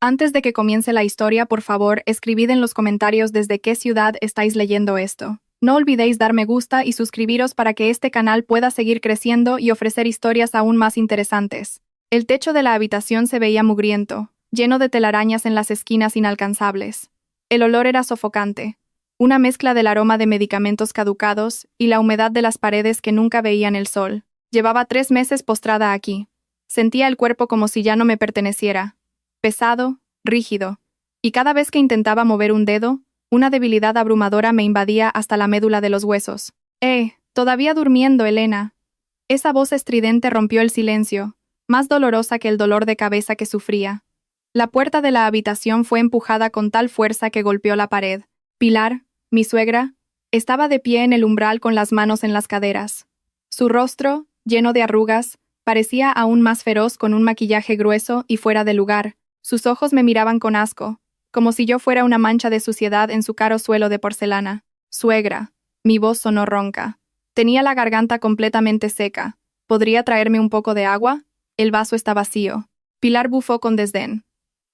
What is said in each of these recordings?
Antes de que comience la historia, por favor, escribid en los comentarios desde qué ciudad estáis leyendo esto. No olvidéis dar me gusta y suscribiros para que este canal pueda seguir creciendo y ofrecer historias aún más interesantes. El techo de la habitación se veía mugriento, lleno de telarañas en las esquinas inalcanzables. El olor era sofocante, una mezcla del aroma de medicamentos caducados y la humedad de las paredes que nunca veían el sol. Llevaba 3 meses postrada aquí. Sentía el cuerpo como si ya no me perteneciera. Pesado, rígido, y cada vez que intentaba mover un dedo, una debilidad abrumadora me invadía hasta la médula de los huesos. Todavía durmiendo, Elena. Esa voz estridente rompió el silencio, más dolorosa que el dolor de cabeza que sufría. La puerta de la habitación fue empujada con tal fuerza que golpeó la pared. Pilar, mi suegra, estaba de pie en el umbral con las manos en las caderas. Su rostro, lleno de arrugas, parecía aún más feroz con un maquillaje grueso y fuera de lugar. Sus ojos me miraban con asco, como si yo fuera una mancha de suciedad en su caro suelo de porcelana. Suegra. Mi voz sonó ronca. Tenía la garganta completamente seca. ¿Podría traerme un poco de agua? El vaso está vacío. Pilar bufó con desdén.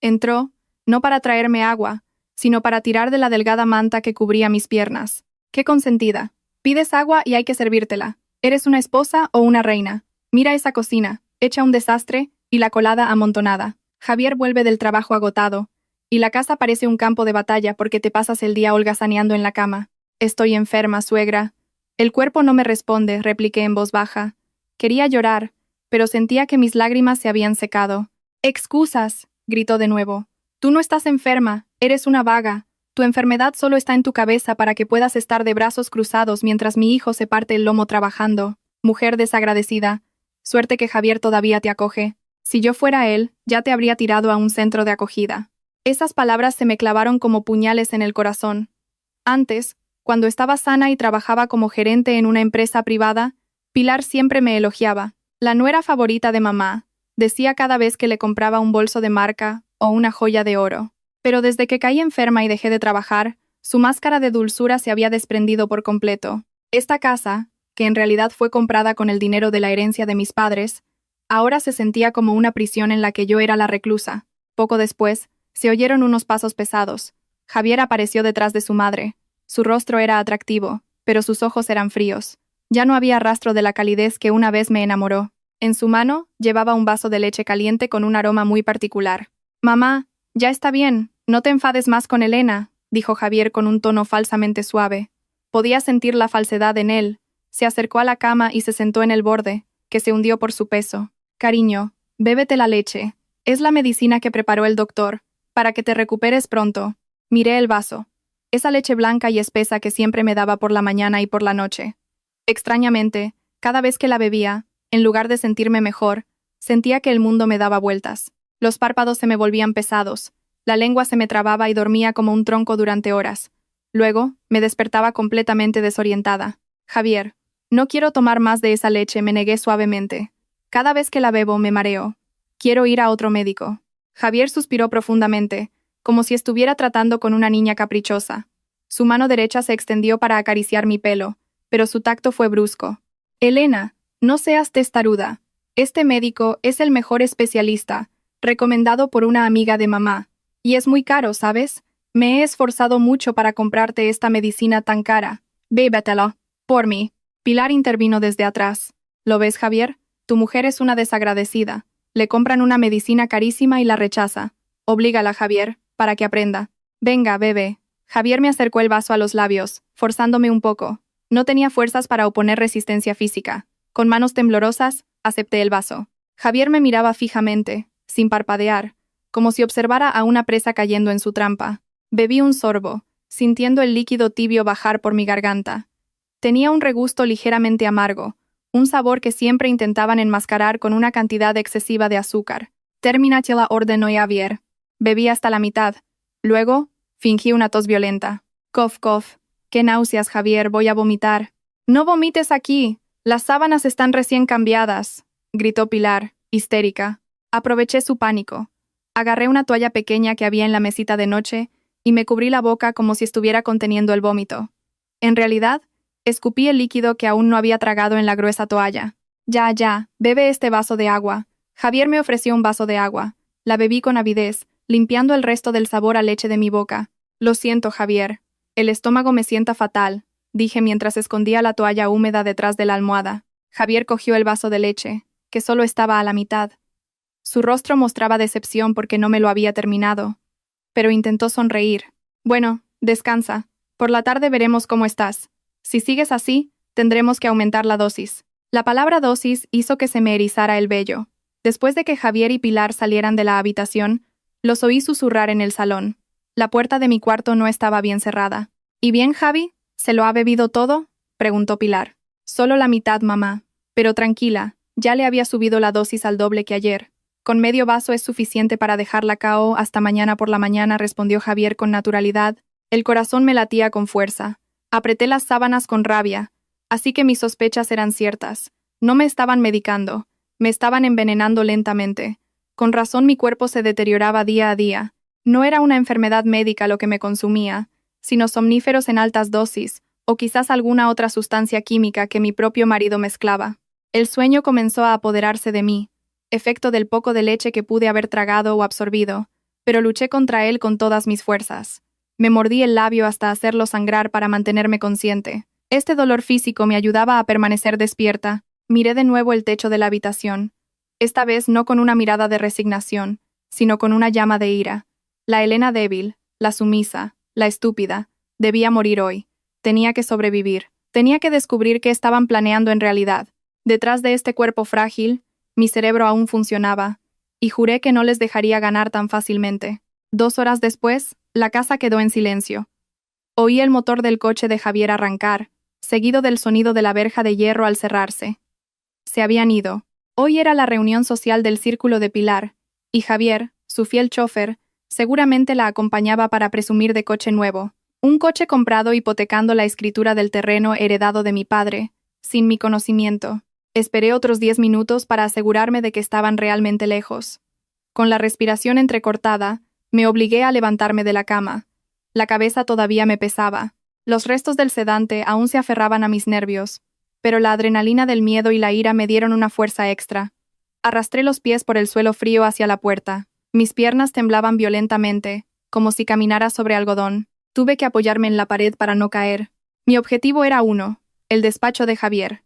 Entró, no para traerme agua, sino para tirar de la delgada manta que cubría mis piernas. ¡Qué consentida! Pides agua y hay que servírtela. ¿Eres una esposa o una reina? Mira esa cocina, hecha un desastre, y la colada amontonada. Javier vuelve del trabajo agotado, y la casa parece un campo de batalla porque te pasas el día holgazaneando en la cama. Estoy enferma, suegra. El cuerpo no me responde, repliqué en voz baja. Quería llorar, pero sentía que mis lágrimas se habían secado. ¡Excusas!, gritó de nuevo. Tú no estás enferma, eres una vaga. Tu enfermedad solo está en tu cabeza para que puedas estar de brazos cruzados mientras mi hijo se parte el lomo trabajando. Mujer desagradecida. Suerte que Javier todavía te acoge. Si yo fuera él, ya te habría tirado a un centro de acogida. Esas palabras se me clavaron como puñales en el corazón. Antes, cuando estaba sana y trabajaba como gerente en una empresa privada, Pilar siempre me elogiaba. La nuera favorita de mamá, decía cada vez que le compraba un bolso de marca o una joya de oro. Pero desde que caí enferma y dejé de trabajar, su máscara de dulzura se había desprendido por completo. Esta casa, que en realidad fue comprada con el dinero de la herencia de mis padres, ahora se sentía como una prisión en la que yo era la reclusa. Poco después, se oyeron unos pasos pesados. Javier apareció detrás de su madre. Su rostro era atractivo, pero sus ojos eran fríos. Ya no había rastro de la calidez que una vez me enamoró. En su mano, llevaba un vaso de leche caliente con un aroma muy particular. «Mamá, ya está bien, no te enfades más con Elena», dijo Javier con un tono falsamente suave. Podía sentir la falsedad en él. Se acercó a la cama y se sentó en el borde, que se hundió por su peso. «Cariño, bébete la leche. Es la medicina que preparó el doctor, para que te recuperes pronto». Miré el vaso. Esa leche blanca y espesa que siempre me daba por la mañana y por la noche. Extrañamente, cada vez que la bebía, en lugar de sentirme mejor, sentía que el mundo me daba vueltas. Los párpados se me volvían pesados, la lengua se me trababa y dormía como un tronco durante horas. Luego, me despertaba completamente desorientada. «Javier, no quiero tomar más de esa leche», me negué suavemente. «Cada vez que la bebo me mareo. Quiero ir a otro médico». Javier suspiró profundamente, como si estuviera tratando con una niña caprichosa. Su mano derecha se extendió para acariciar mi pelo, pero su tacto fue brusco. «Elena, no seas testaruda. Este médico es el mejor especialista, recomendado por una amiga de mamá. Y es muy caro, ¿sabes? Me he esforzado mucho para comprarte esta medicina tan cara. Bébetela. Por mí». Pilar intervino desde atrás. «¿Lo ves, Javier? Tu mujer es una desagradecida. Le compran una medicina carísima y la rechaza. Oblígala, Javier, para que aprenda. Venga, bebe». Javier me acercó el vaso a los labios, forzándome un poco. No tenía fuerzas para oponer resistencia física. Con manos temblorosas, acepté el vaso. Javier me miraba fijamente, sin parpadear, como si observara a una presa cayendo en su trampa. Bebí un sorbo, sintiendo el líquido tibio bajar por mi garganta. Tenía un regusto ligeramente amargo, un sabor que siempre intentaban enmascarar con una cantidad excesiva de azúcar. «Terminatela», ordenó Javier. Bebí hasta la mitad. Luego, fingí una tos violenta. «Cof, cof. Qué náuseas, Javier, voy a vomitar». «No vomites aquí. Las sábanas están recién cambiadas», gritó Pilar, histérica. Aproveché su pánico. Agarré una toalla pequeña que había en la mesita de noche y me cubrí la boca como si estuviera conteniendo el vómito. En realidad, escupí el líquido que aún no había tragado en la gruesa toalla. «Ya, bebe este vaso de agua». Javier me ofreció un vaso de agua. La bebí con avidez, limpiando el resto del sabor a leche de mi boca. Lo siento, Javier. El estómago me sienta fatal, dije mientras escondía la toalla húmeda detrás de la almohada. Javier cogió el vaso de leche, que solo estaba a la mitad. Su rostro mostraba decepción porque no me lo había terminado, pero intentó sonreír. Bueno, descansa. Por la tarde veremos cómo estás. Si sigues así, tendremos que aumentar la dosis. La palabra dosis hizo que se me erizara el vello. Después de que Javier y Pilar salieran de la habitación, los oí susurrar en el salón. La puerta de mi cuarto no estaba bien cerrada. ¿Y bien, Javi? ¿Se lo ha bebido todo?, preguntó Pilar. Solo la mitad, mamá. Pero tranquila, ya le había subido la dosis al doble que ayer. Con medio vaso es suficiente para dejarla KO hasta mañana por la mañana, respondió Javier con naturalidad. El corazón me latía con fuerza. Apreté las sábanas con rabia. Así que mis sospechas eran ciertas. No me estaban medicando. Me estaban envenenando lentamente. Con razón mi cuerpo se deterioraba día a día. No era una enfermedad médica lo que me consumía, sino somníferos en altas dosis, o quizás alguna otra sustancia química que mi propio marido mezclaba. El sueño comenzó a apoderarse de mí, efecto del poco de leche que pude haber tragado o absorbido, pero luché contra él con todas mis fuerzas. Me mordí el labio hasta hacerlo sangrar para mantenerme consciente. Este dolor físico me ayudaba a permanecer despierta. Miré de nuevo el techo de la habitación, esta vez no con una mirada de resignación, sino con una llama de ira. La Elena débil, la sumisa, la estúpida, debía morir hoy. Tenía que sobrevivir. Tenía que descubrir qué estaban planeando en realidad. Detrás de este cuerpo frágil, mi cerebro aún funcionaba, y juré que no les dejaría ganar tan fácilmente. 2 horas después, la casa quedó en silencio. Oí el motor del coche de Javier arrancar, seguido del sonido de la verja de hierro al cerrarse. Se habían ido. Hoy era la reunión social del círculo de Pilar, y Javier, su fiel chofer, seguramente la acompañaba para presumir de coche nuevo. Un coche comprado hipotecando la escritura del terreno heredado de mi padre, sin mi conocimiento. Esperé otros 10 minutos para asegurarme de que estaban realmente lejos. Con la respiración entrecortada, me obligué a levantarme de la cama. La cabeza todavía me pesaba. Los restos del sedante aún se aferraban a mis nervios, pero la adrenalina del miedo y la ira me dieron una fuerza extra. Arrastré los pies por el suelo frío hacia la puerta. Mis piernas temblaban violentamente, como si caminara sobre algodón. Tuve que apoyarme en la pared para no caer. Mi objetivo era uno: el despacho de Javier.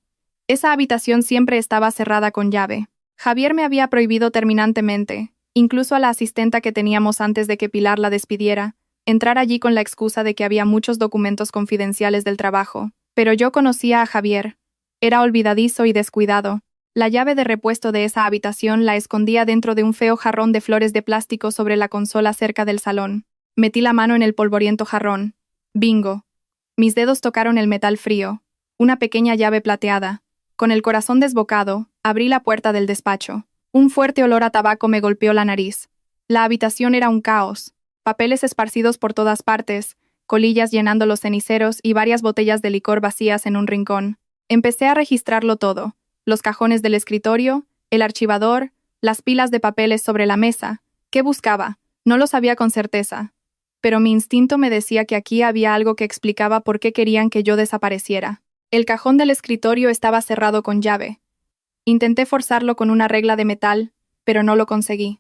Esa habitación siempre estaba cerrada con llave. Javier me había prohibido terminantemente, incluso a la asistenta que teníamos antes de que Pilar la despidiera, entrar allí con la excusa de que había muchos documentos confidenciales del trabajo. Pero yo conocía a Javier. Era olvidadizo y descuidado. La llave de repuesto de esa habitación la escondía dentro de un feo jarrón de flores de plástico sobre la consola cerca del salón. Metí la mano en el polvoriento jarrón. Bingo. Mis dedos tocaron el metal frío. Una pequeña llave plateada. Con el corazón desbocado, abrí la puerta del despacho. Un fuerte olor a tabaco me golpeó la nariz. La habitación era un caos. Papeles esparcidos por todas partes, colillas llenando los ceniceros y varias botellas de licor vacías en un rincón. Empecé a registrarlo todo: los cajones del escritorio, el archivador, las pilas de papeles sobre la mesa. ¿Qué buscaba? No lo sabía con certeza. Pero mi instinto me decía que aquí había algo que explicaba por qué querían que yo desapareciera. El cajón del escritorio estaba cerrado con llave. Intenté forzarlo con una regla de metal, pero no lo conseguí.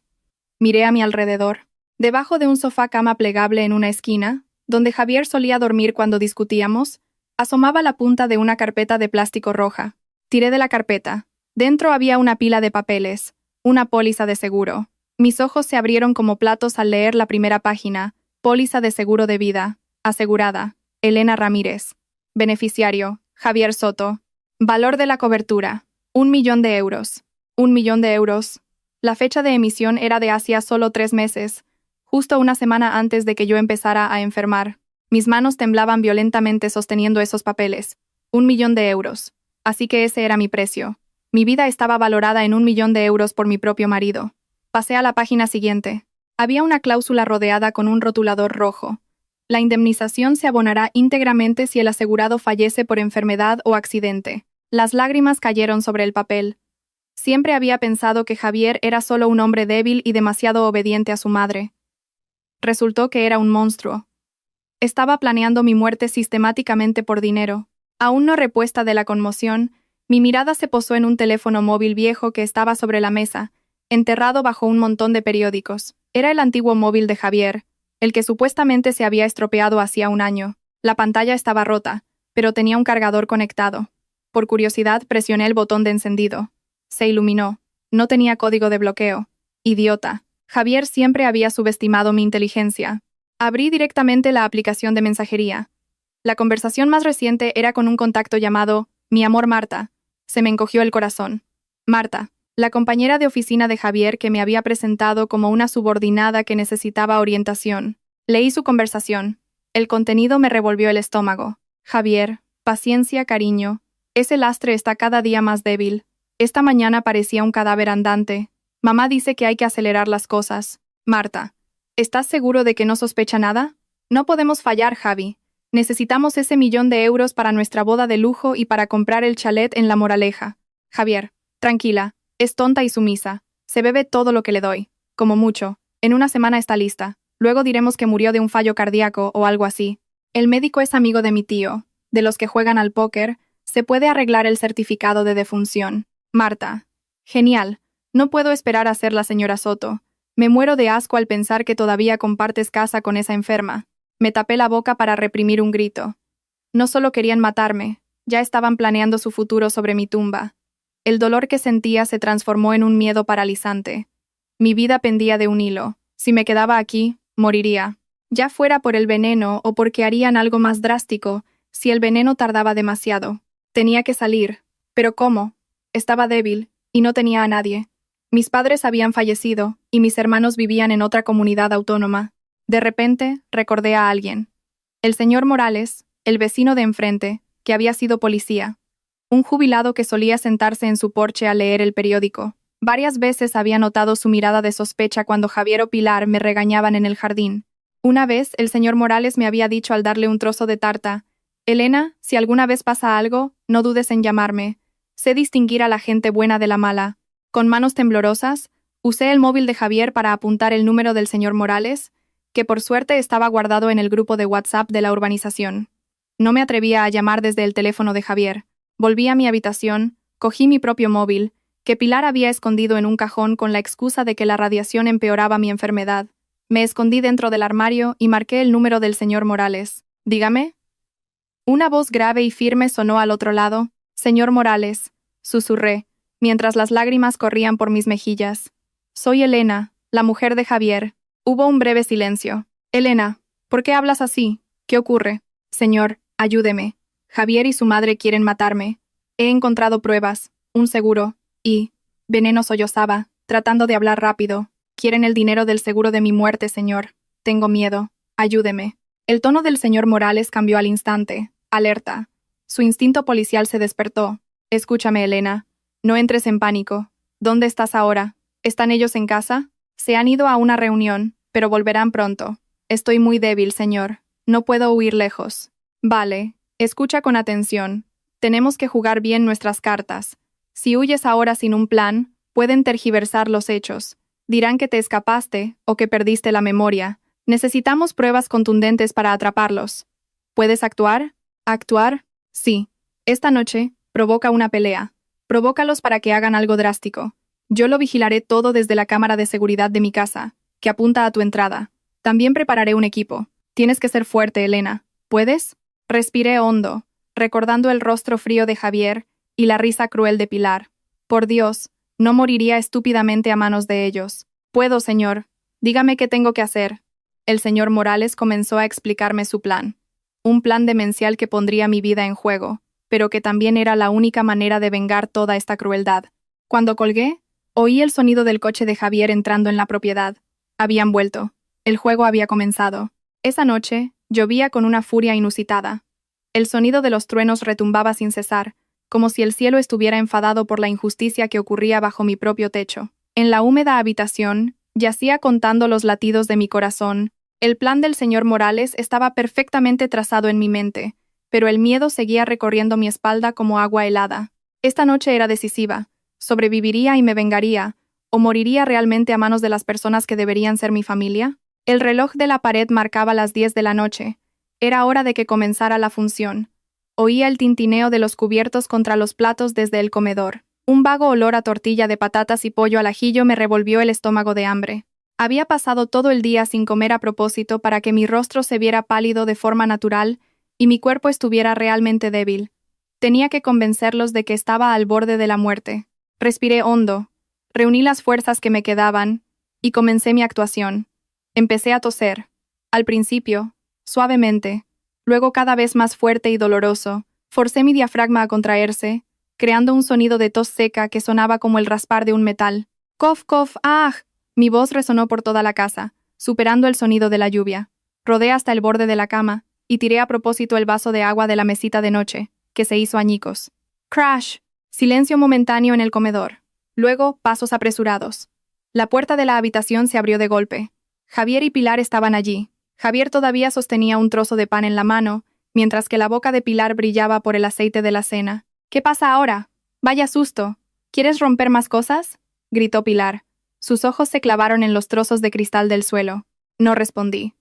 Miré a mi alrededor. Debajo de un sofá cama plegable en una esquina, donde Javier solía dormir cuando discutíamos, asomaba la punta de una carpeta de plástico roja. Tiré de la carpeta. Dentro había una pila de papeles, una póliza de seguro. Mis ojos se abrieron como platos al leer la primera página: póliza de seguro de vida, asegurada, Elena Ramírez. Beneficiario, Javier Soto. Valor de la cobertura: 1.000.000 de euros. 1.000.000 de euros. La fecha de emisión era de hacía solo 3 meses, justo una semana antes de que yo empezara a enfermar. Mis manos temblaban violentamente sosteniendo esos papeles. 1.000.000 de euros. Así que ese era mi precio. Mi vida estaba valorada en 1.000.000 de euros por mi propio marido. Pasé a la página siguiente. Había una cláusula rodeada con un rotulador rojo. La indemnización se abonará íntegramente si el asegurado fallece por enfermedad o accidente. Las lágrimas cayeron sobre el papel. Siempre había pensado que Javier era solo un hombre débil y demasiado obediente a su madre. Resultó que era un monstruo. Estaba planeando mi muerte sistemáticamente por dinero. Aún no repuesta de la conmoción, mi mirada se posó en un teléfono móvil viejo que estaba sobre la mesa, enterrado bajo un montón de periódicos. Era el antiguo móvil de Javier, el que supuestamente se había estropeado hacía un año. La pantalla estaba rota, pero tenía un cargador conectado. Por curiosidad, presioné el botón de encendido. Se iluminó. No tenía código de bloqueo. Idiota. Javier siempre había subestimado mi inteligencia. Abrí directamente la aplicación de mensajería. La conversación más reciente era con un contacto llamado Mi amor Marta. Se me encogió el corazón. Marta, la compañera de oficina de Javier que me había presentado como una subordinada que necesitaba orientación. Leí su conversación. El contenido me revolvió el estómago. Javier, paciencia, cariño. Ese lastre está cada día más débil. Esta mañana parecía un cadáver andante. Mamá dice que hay que acelerar las cosas. Marta, ¿estás seguro de que no sospecha nada? No podemos fallar, Javi. Necesitamos ese 1.000.000 de euros para nuestra boda de lujo y para comprar el chalet en La Moraleja. Javier, tranquila, es tonta y sumisa. Se bebe todo lo que le doy. Como mucho. En una semana está lista. Luego diremos que murió de un fallo cardíaco o algo así. El médico es amigo de mi tío. De los que juegan al póker, se puede arreglar el certificado de defunción. Marta. Genial. No puedo esperar a ser la señora Soto. Me muero de asco al pensar que todavía compartes casa con esa enferma. Me tapé la boca para reprimir un grito. No solo querían matarme, ya estaban planeando su futuro sobre mi tumba. El dolor que sentía se transformó en un miedo paralizante. Mi vida pendía de un hilo. Si me quedaba aquí, moriría. Ya fuera por el veneno o porque harían algo más drástico, si el veneno tardaba demasiado. Tenía que salir. ¿Pero cómo? Estaba débil, y no tenía a nadie. Mis padres habían fallecido, y mis hermanos vivían en otra comunidad autónoma. De repente, recordé a alguien. El señor Morales, el vecino de enfrente, que había sido policía. Un jubilado que solía sentarse en su porche a leer el periódico. Varias veces había notado su mirada de sospecha cuando Javier o Pilar me regañaban en el jardín. Una vez, el señor Morales me había dicho al darle un trozo de tarta: «Elena, si alguna vez pasa algo, no dudes en llamarme. Sé distinguir a la gente buena de la mala». Con manos temblorosas, usé el móvil de Javier para apuntar el número del señor Morales, que por suerte estaba guardado en el grupo de WhatsApp de la urbanización. No me atrevía a llamar desde el teléfono de Javier. Volví a mi habitación, cogí mi propio móvil, que Pilar había escondido en un cajón con la excusa de que la radiación empeoraba mi enfermedad. Me escondí dentro del armario y marqué el número del señor Morales. «Dígame». Una voz grave y firme sonó al otro lado. «Señor Morales», susurré, mientras las lágrimas corrían por mis mejillas. «Soy Elena, la mujer de Javier». Hubo un breve silencio. «Elena, ¿por qué hablas así? ¿Qué ocurre?» «Señor, ayúdeme. Javier y su madre quieren matarme. He encontrado pruebas, un seguro, y...». Veneno sollozaba, tratando de hablar rápido. «Quieren el dinero del seguro de mi muerte, señor. Tengo miedo. Ayúdeme». El tono del señor Morales cambió al instante. Alerta. Su instinto policial se despertó. «Escúchame, Elena. No entres en pánico. ¿Dónde estás ahora? ¿Están ellos en casa?» «Se han ido a una reunión, pero volverán pronto. Estoy muy débil, señor. No puedo huir lejos». «Vale. Escucha con atención. Tenemos que jugar bien nuestras cartas. Si huyes ahora sin un plan, pueden tergiversar los hechos. Dirán que te escapaste o que perdiste la memoria. Necesitamos pruebas contundentes para atraparlos. ¿Puedes actuar?» «¿Actuar? Sí. Esta noche, provoca una pelea. Provócalos para que hagan algo drástico. Yo lo vigilaré todo desde la cámara de seguridad de mi casa, que apunta a tu entrada. También prepararé un equipo. Tienes que ser fuerte, Elena. ¿Puedes?» Respiré hondo, recordando el rostro frío de Javier y la risa cruel de Pilar. Por Dios, no moriría estúpidamente a manos de ellos. «Puedo, señor. Dígame qué tengo que hacer». El señor Morales comenzó a explicarme su plan. Un plan demencial que pondría mi vida en juego, pero que también era la única manera de vengar toda esta crueldad. Cuando colgué, oí el sonido del coche de Javier entrando en la propiedad. Habían vuelto. El juego había comenzado. Esa noche, llovía con una furia inusitada. El sonido de los truenos retumbaba sin cesar, como si el cielo estuviera enfadado por la injusticia que ocurría bajo mi propio techo. En la húmeda habitación, yacía contando los latidos de mi corazón. El plan del señor Morales estaba perfectamente trazado en mi mente, pero el miedo seguía recorriendo mi espalda como agua helada. Esta noche era decisiva. ¿Sobreviviría y me vengaría, o moriría realmente a manos de las personas que deberían ser mi familia? El reloj de la pared marcaba las 10 de la noche. Era hora de que comenzara la función. Oía el tintineo de los cubiertos contra los platos desde el comedor. Un vago olor a tortilla de patatas y pollo al ajillo me revolvió el estómago de hambre. Había pasado todo el día sin comer a propósito para que mi rostro se viera pálido de forma natural y mi cuerpo estuviera realmente débil. Tenía que convencerlos de que estaba al borde de la muerte. Respiré hondo, reuní las fuerzas que me quedaban y comencé mi actuación. Empecé a toser. Al principio, suavemente, luego cada vez más fuerte y doloroso. Forcé mi diafragma a contraerse, creando un sonido de tos seca que sonaba como el raspar de un metal. ¡Cof, cof, ah! Mi voz resonó por toda la casa, superando el sonido de la lluvia. Rodé hasta el borde de la cama y tiré a propósito el vaso de agua de la mesita de noche, que se hizo añicos. ¡Crash! Silencio momentáneo en el comedor. Luego, pasos apresurados. La puerta de la habitación se abrió de golpe. Javier y Pilar estaban allí. Javier todavía sostenía un trozo de pan en la mano, mientras que la boca de Pilar brillaba por el aceite de la cena. ¿Qué pasa ahora? Vaya susto. ¿Quieres romper más cosas? Gritó Pilar. Sus ojos se clavaron en los trozos de cristal del suelo. No respondí.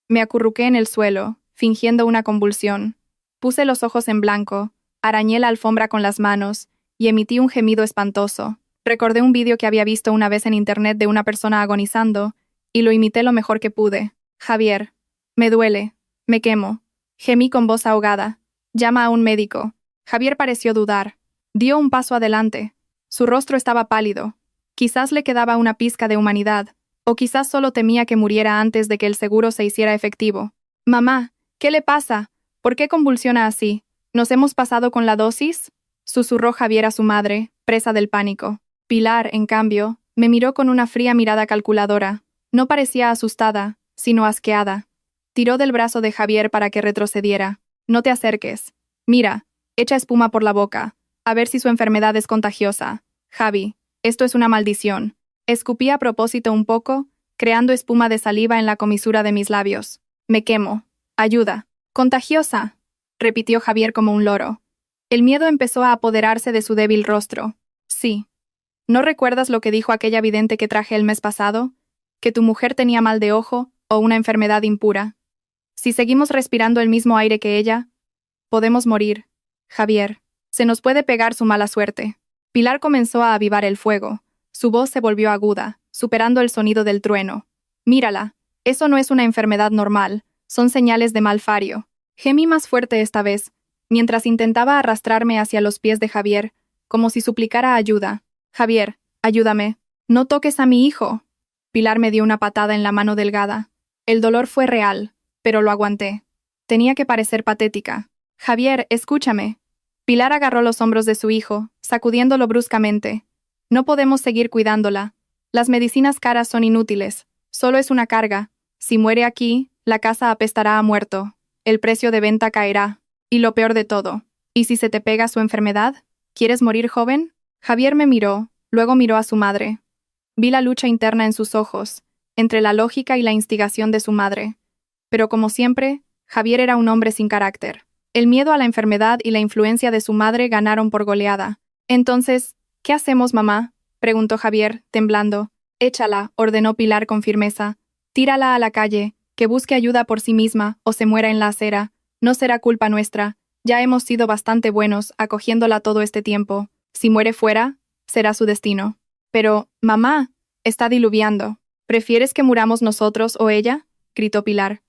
Me acurruqué en el suelo, fingiendo una convulsión. Puse los ojos en blanco, arañé la alfombra con las manos y emití un gemido espantoso. Recordé un vídeo que había visto una vez en internet de una persona agonizando y lo imité lo mejor que pude. Javier. Me duele. Me quemo. Gemí con voz ahogada. Llama a un médico. Javier pareció dudar. Dio un paso adelante. Su rostro estaba pálido. Quizás le quedaba una pizca de humanidad, o quizás solo temía que muriera antes de que el seguro se hiciera efectivo. «Mamá, ¿qué le pasa? ¿Por qué convulsiona así? ¿Nos hemos pasado con la dosis?», susurró Javier a su madre, presa del pánico. Pilar, en cambio, me miró con una fría mirada calculadora. No parecía asustada, sino asqueada. Tiró del brazo de Javier para que retrocediera. «No te acerques. Mira, echa espuma por la boca. A ver si su enfermedad es contagiosa. Javi, esto es una maldición». Escupí a propósito un poco, creando espuma de saliva en la comisura de mis labios. «Me quemo. Ayuda». «Contagiosa», repitió Javier como un loro. El miedo empezó a apoderarse de su débil rostro. «Sí. ¿No recuerdas lo que dijo aquella vidente que traje el mes pasado? Que tu mujer tenía mal de ojo o una enfermedad impura. Si seguimos respirando el mismo aire que ella, podemos morir. Javier, se nos puede pegar su mala suerte». Pilar comenzó a avivar el fuego. Su voz se volvió aguda, superando el sonido del trueno. «Mírala, eso no es una enfermedad normal, son señales de malfario». Gemí más fuerte esta vez, mientras intentaba arrastrarme hacia los pies de Javier, como si suplicara ayuda. «Javier, ayúdame. No toques a mi hijo». Pilar me dio una patada en la mano delgada. El dolor fue real, pero lo aguanté. Tenía que parecer patética. «Javier, escúchame». Pilar agarró los hombros de su hijo, sacudiéndolo bruscamente. «No podemos seguir cuidándola. Las medicinas caras son inútiles. Solo es una carga. Si muere aquí, la casa apestará a muerto. El precio de venta caerá. Y lo peor de todo, ¿y si se te pega su enfermedad? ¿Quieres morir joven?». Javier me miró, luego miró a su madre. Vi la lucha interna en sus ojos, entre la lógica y la instigación de su madre. Pero como siempre, Javier era un hombre sin carácter. El miedo a la enfermedad y la influencia de su madre ganaron por goleada. «Entonces, ¿qué hacemos, mamá?», preguntó Javier, temblando. «Échala», ordenó Pilar con firmeza. «Tírala a la calle, que busque ayuda por sí misma o se muera en la acera. No será culpa nuestra. Ya hemos sido bastante buenos acogiéndola todo este tiempo. Si muere fuera, será su destino». «Pero, mamá, está diluviando. ¿Prefieres que muramos nosotros o ella?», gritó Pilar.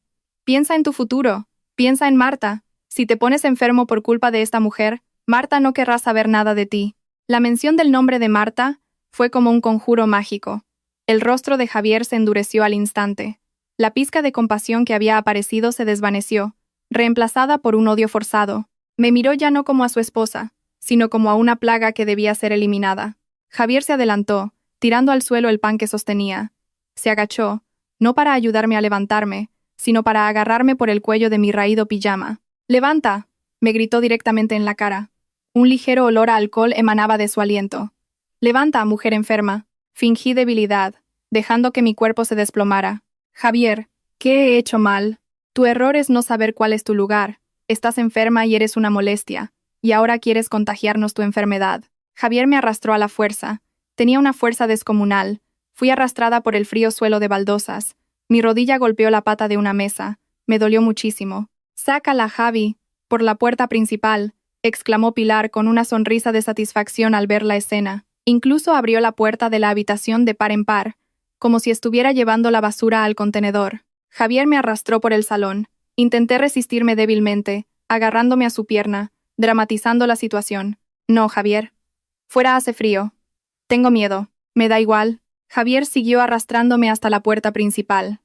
«Piensa en tu futuro. Piensa en Marta. Si te pones enfermo por culpa de esta mujer, Marta no querrá saber nada de ti». La mención del nombre de Marta fue como un conjuro mágico. El rostro de Javier se endureció al instante. La pizca de compasión que había aparecido se desvaneció, reemplazada por un odio forzado. Me miró ya no como a su esposa, sino como a una plaga que debía ser eliminada. Javier se adelantó, tirando al suelo el pan que sostenía. Se agachó, no para ayudarme a levantarme, sino para agarrarme por el cuello de mi raído pijama. «¡Levanta!», me gritó directamente en la cara. Un ligero olor a alcohol emanaba de su aliento. «Levanta, mujer enferma». Fingí debilidad, dejando que mi cuerpo se desplomara. «Javier, ¿qué he hecho mal? Tu error es no saber cuál es tu lugar. Estás enferma y eres una molestia, y ahora quieres contagiarnos tu enfermedad». Javier me arrastró a la fuerza. Tenía una fuerza descomunal. Fui arrastrada por el frío suelo de baldosas. Mi rodilla golpeó la pata de una mesa. Me dolió muchísimo. «Sácala, Javi, por la puerta principal. exclamó Pilar con una sonrisa de satisfacción al ver la escena. Incluso abrió la puerta de la habitación de par en par, como si estuviera llevando la basura al contenedor. Javier me arrastró por el salón. Intenté resistirme débilmente, agarrándome a su pierna, dramatizando la situación. No, Javier. Fuera hace frío. Tengo miedo. Me da igual. Javier siguió arrastrándome hasta la puerta principal.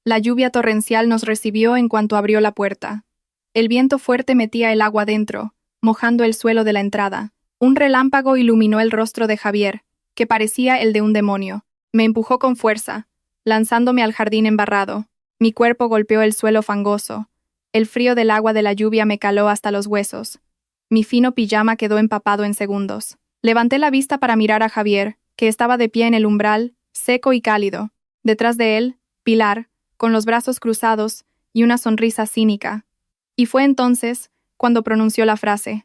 La lluvia torrencial nos recibió en cuanto abrió la puerta. El viento fuerte metía el agua dentro, mojando el suelo de la entrada. Un relámpago iluminó el rostro de Javier, que parecía el de un demonio. Me empujó con fuerza, lanzándome al jardín embarrado. Mi cuerpo golpeó el suelo fangoso. El frío del agua de la lluvia me caló hasta los huesos. Mi fino pijama quedó empapado en segundos. Levanté la vista para mirar a Javier, que estaba de pie en el umbral, seco y cálido. Detrás de él, Pilar, con los brazos cruzados y una sonrisa cínica. Y fue entonces cuando pronunció la frase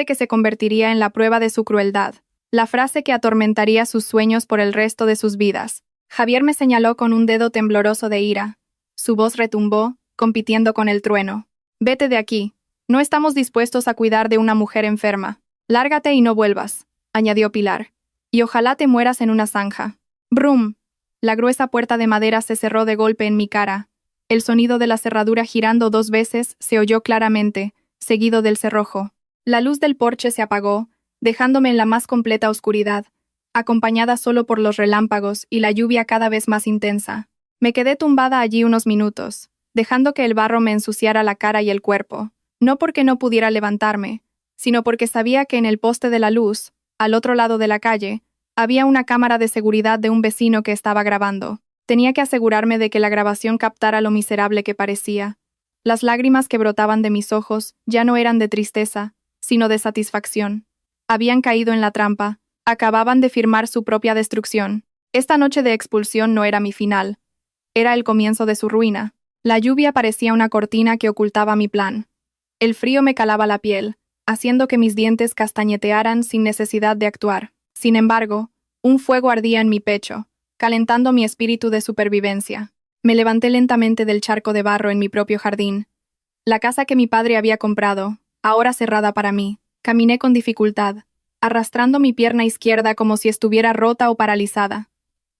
que se convertiría en la prueba de su crueldad, la frase que atormentaría sus sueños por el resto de sus vidas. Javier me señaló con un dedo tembloroso de ira. Su voz retumbó, compitiendo con el trueno. Vete de aquí. No estamos dispuestos a cuidar de una mujer enferma. Lárgate y no vuelvas, añadió Pilar. Y ojalá te mueras en una zanja. Brum. La gruesa puerta de madera se cerró de golpe en mi cara. El sonido de la cerradura girando 2 veces se oyó claramente, seguido del cerrojo. La luz del porche se apagó, dejándome en la más completa oscuridad, acompañada solo por los relámpagos y la lluvia cada vez más intensa. Me quedé tumbada allí unos minutos, dejando que el barro me ensuciara la cara y el cuerpo, no porque no pudiera levantarme, sino porque sabía que en el poste de la luz, al otro lado de la calle, había una cámara de seguridad de un vecino que estaba grabando. Tenía que asegurarme de que la grabación captara lo miserable que parecía. Las lágrimas que brotaban de mis ojos ya no eran de tristeza, sino de satisfacción. Habían caído en la trampa, acababan de firmar su propia destrucción. Esta noche de expulsión no era mi final, era el comienzo de su ruina. La lluvia parecía una cortina que ocultaba mi plan. El frío me calaba la piel, haciendo que mis dientes castañetearan sin necesidad de actuar. Sin embargo, un fuego ardía en mi pecho, calentando mi espíritu de supervivencia. Me levanté lentamente del charco de barro en mi propio jardín. La casa que mi padre había comprado, ahora cerrada para mí. Caminé con dificultad, arrastrando mi pierna izquierda como si estuviera rota o paralizada.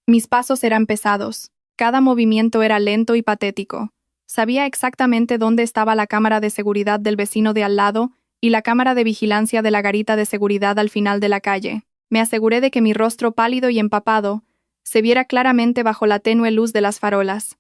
Mis pasos eran pesados, cada movimiento era lento y patético. Sabía exactamente dónde estaba la cámara de seguridad del vecino de al lado y la cámara de vigilancia de la garita de seguridad al final de la calle. Me aseguré de que mi rostro pálido y empapado se viera claramente bajo la tenue luz de las farolas.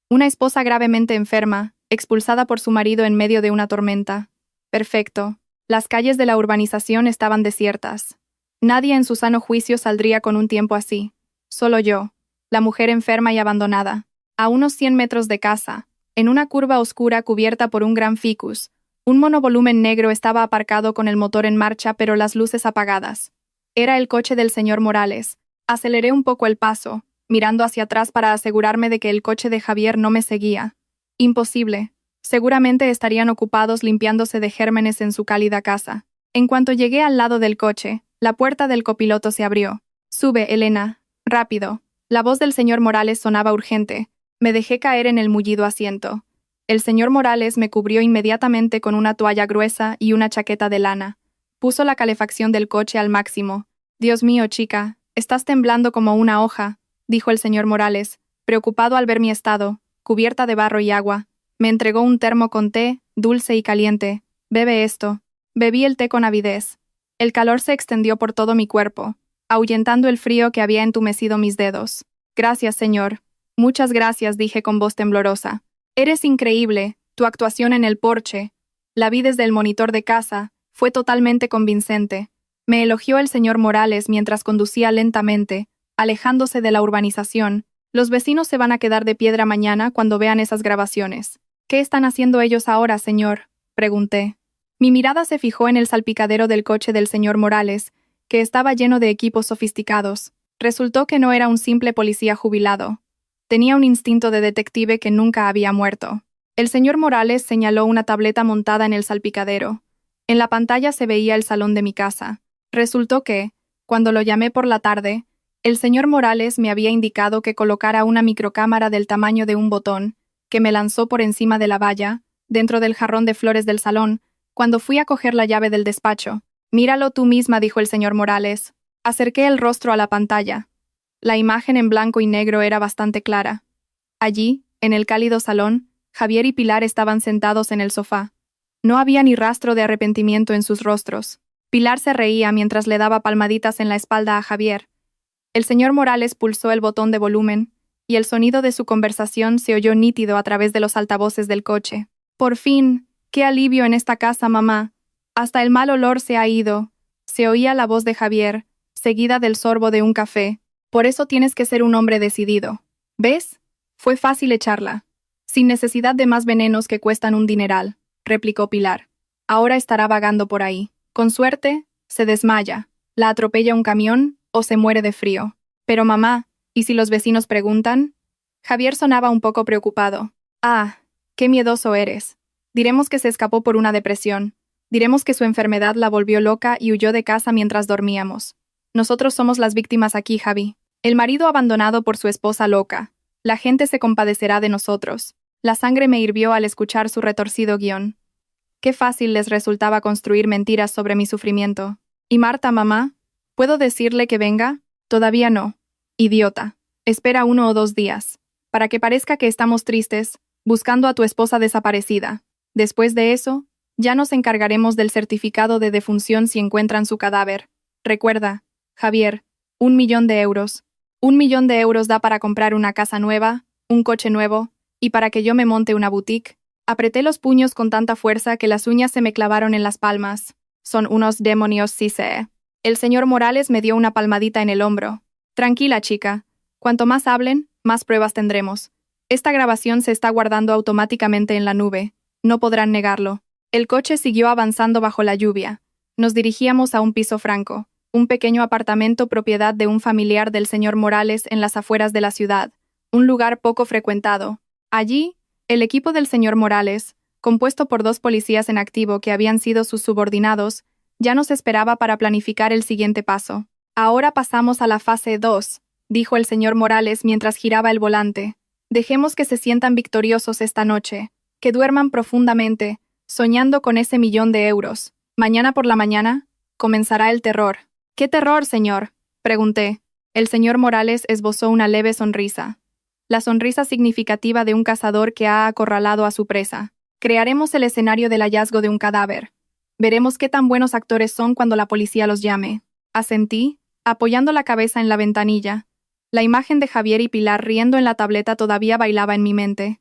Una esposa gravemente enferma, expulsada por su marido en medio de una tormenta. Perfecto. Las calles de la urbanización estaban desiertas. Nadie en su sano juicio saldría con un tiempo así. Solo yo, la mujer enferma y abandonada. A unos 100 metros de casa, en una curva oscura cubierta por un gran ficus, un monovolumen negro estaba aparcado con el motor en marcha pero las luces apagadas. Era el coche del señor Morales. Aceleré un poco el paso, mirando hacia atrás para asegurarme de que el coche de Javier no me seguía. Imposible. Seguramente estarían ocupados limpiándose de gérmenes en su cálida casa. En cuanto llegué al lado del coche, la puerta del copiloto se abrió. Sube, Elena. Rápido. La voz del señor Morales sonaba urgente. Me dejé caer en el mullido asiento. El señor Morales me cubrió inmediatamente con una toalla gruesa y una chaqueta de lana. Puso la calefacción del coche al máximo. Dios mío, chica, estás temblando como una hoja, dijo el señor Morales, preocupado al ver mi estado, cubierta de barro y agua. Me entregó un termo con té, dulce y caliente. Bebe esto. Bebí el té con avidez. El calor se extendió por todo mi cuerpo, ahuyentando el frío que había entumecido mis dedos. Gracias, señor. Muchas gracias, dije con voz temblorosa. Eres increíble, tu actuación en el porche. La vi desde el monitor de casa, fue totalmente convincente. Me elogió el señor Morales mientras conducía lentamente, alejándose de la urbanización. Los vecinos se van a quedar de piedra mañana cuando vean esas grabaciones. ¿Qué están haciendo ellos ahora, señor?, pregunté. Mi mirada se fijó en el salpicadero del coche del señor Morales, que estaba lleno de equipos sofisticados. Resultó que no era un simple policía jubilado. Tenía un instinto de detective que nunca había muerto. El señor Morales señaló una tableta montada en el salpicadero. En la pantalla se veía el salón de mi casa. Resultó que, cuando lo llamé por la tarde, el señor Morales me había indicado que colocara una microcámara del tamaño de un botón, que me lanzó por encima de la valla, dentro del jarrón de flores del salón, Cuando fui a coger la llave del despacho, «Míralo tú misma», dijo el señor Morales. Acerqué el rostro a la pantalla. La imagen en blanco y negro era bastante clara. Allí, en el cálido salón, Javier y Pilar estaban sentados en el sofá. No había ni rastro de arrepentimiento en sus rostros. Pilar se reía mientras le daba palmaditas en la espalda a Javier. El señor Morales pulsó el botón de volumen, y el sonido de su conversación se oyó nítido a través de los altavoces del coche. «Por fin, qué alivio en esta casa, mamá. Hasta el mal olor se ha ido». Se oía la voz de Javier, seguida del sorbo de un café. «Por eso tienes que ser un hombre decidido. ¿Ves? Fue fácil echarla. Sin necesidad de más venenos que cuestan un dineral», replicó Pilar. «Ahora estará vagando por ahí. Con suerte, se desmaya, la atropella un camión o se muere de frío. Pero mamá, ¿y si los vecinos preguntan?» Javier sonaba un poco preocupado. «Ah, qué miedoso eres. Diremos que se escapó por una depresión. Diremos que su enfermedad la volvió loca y huyó de casa mientras dormíamos. Nosotros somos las víctimas aquí, Javi. El marido abandonado por su esposa loca. La gente se compadecerá de nosotros». La sangre me hirvió al escuchar su retorcido guión. Qué fácil les resultaba construir mentiras sobre mi sufrimiento. «¿Y Marta, mamá? ¿Puedo decirle que venga?» «Todavía no. Idiota. Espera 1 o 2 días. Para que parezca que estamos tristes, buscando a tu esposa desaparecida. Después de eso, ya nos encargaremos del certificado de defunción si encuentran su cadáver. Recuerda, Javier, 1 millón de euros. 1 millón de euros da para comprar una casa nueva, un coche nuevo, y para que yo me monte una boutique». Apreté los puños con tanta fuerza que las uñas se me clavaron en las palmas. «Son unos demonios, sí sé». El señor Morales me dio una palmadita en el hombro. «Tranquila, chica. Cuanto más hablen, más pruebas tendremos. Esta grabación se está guardando automáticamente en la nube. No podrán negarlo». El coche siguió avanzando bajo la lluvia. Nos dirigíamos a un piso franco, un pequeño apartamento propiedad de un familiar del señor Morales en las afueras de la ciudad, un lugar poco frecuentado. Allí, el equipo del señor Morales, compuesto por 2 policías en activo que habían sido sus subordinados, ya nos esperaba para planificar el siguiente paso. «Ahora pasamos a la fase 2», dijo el señor Morales mientras giraba el volante. «Dejemos que se sientan victoriosos esta noche, que duerman profundamente, soñando con ese 1 millón de euros. Mañana por la mañana, comenzará el terror». «¿Qué terror, señor?», pregunté. El señor Morales esbozó una leve sonrisa. La sonrisa significativa de un cazador que ha acorralado a su presa. «Crearemos el escenario del hallazgo de un cadáver. Veremos qué tan buenos actores son cuando la policía los llame». Asentí, apoyando la cabeza en la ventanilla. La imagen de Javier y Pilar riendo en la tableta todavía bailaba en mi mente.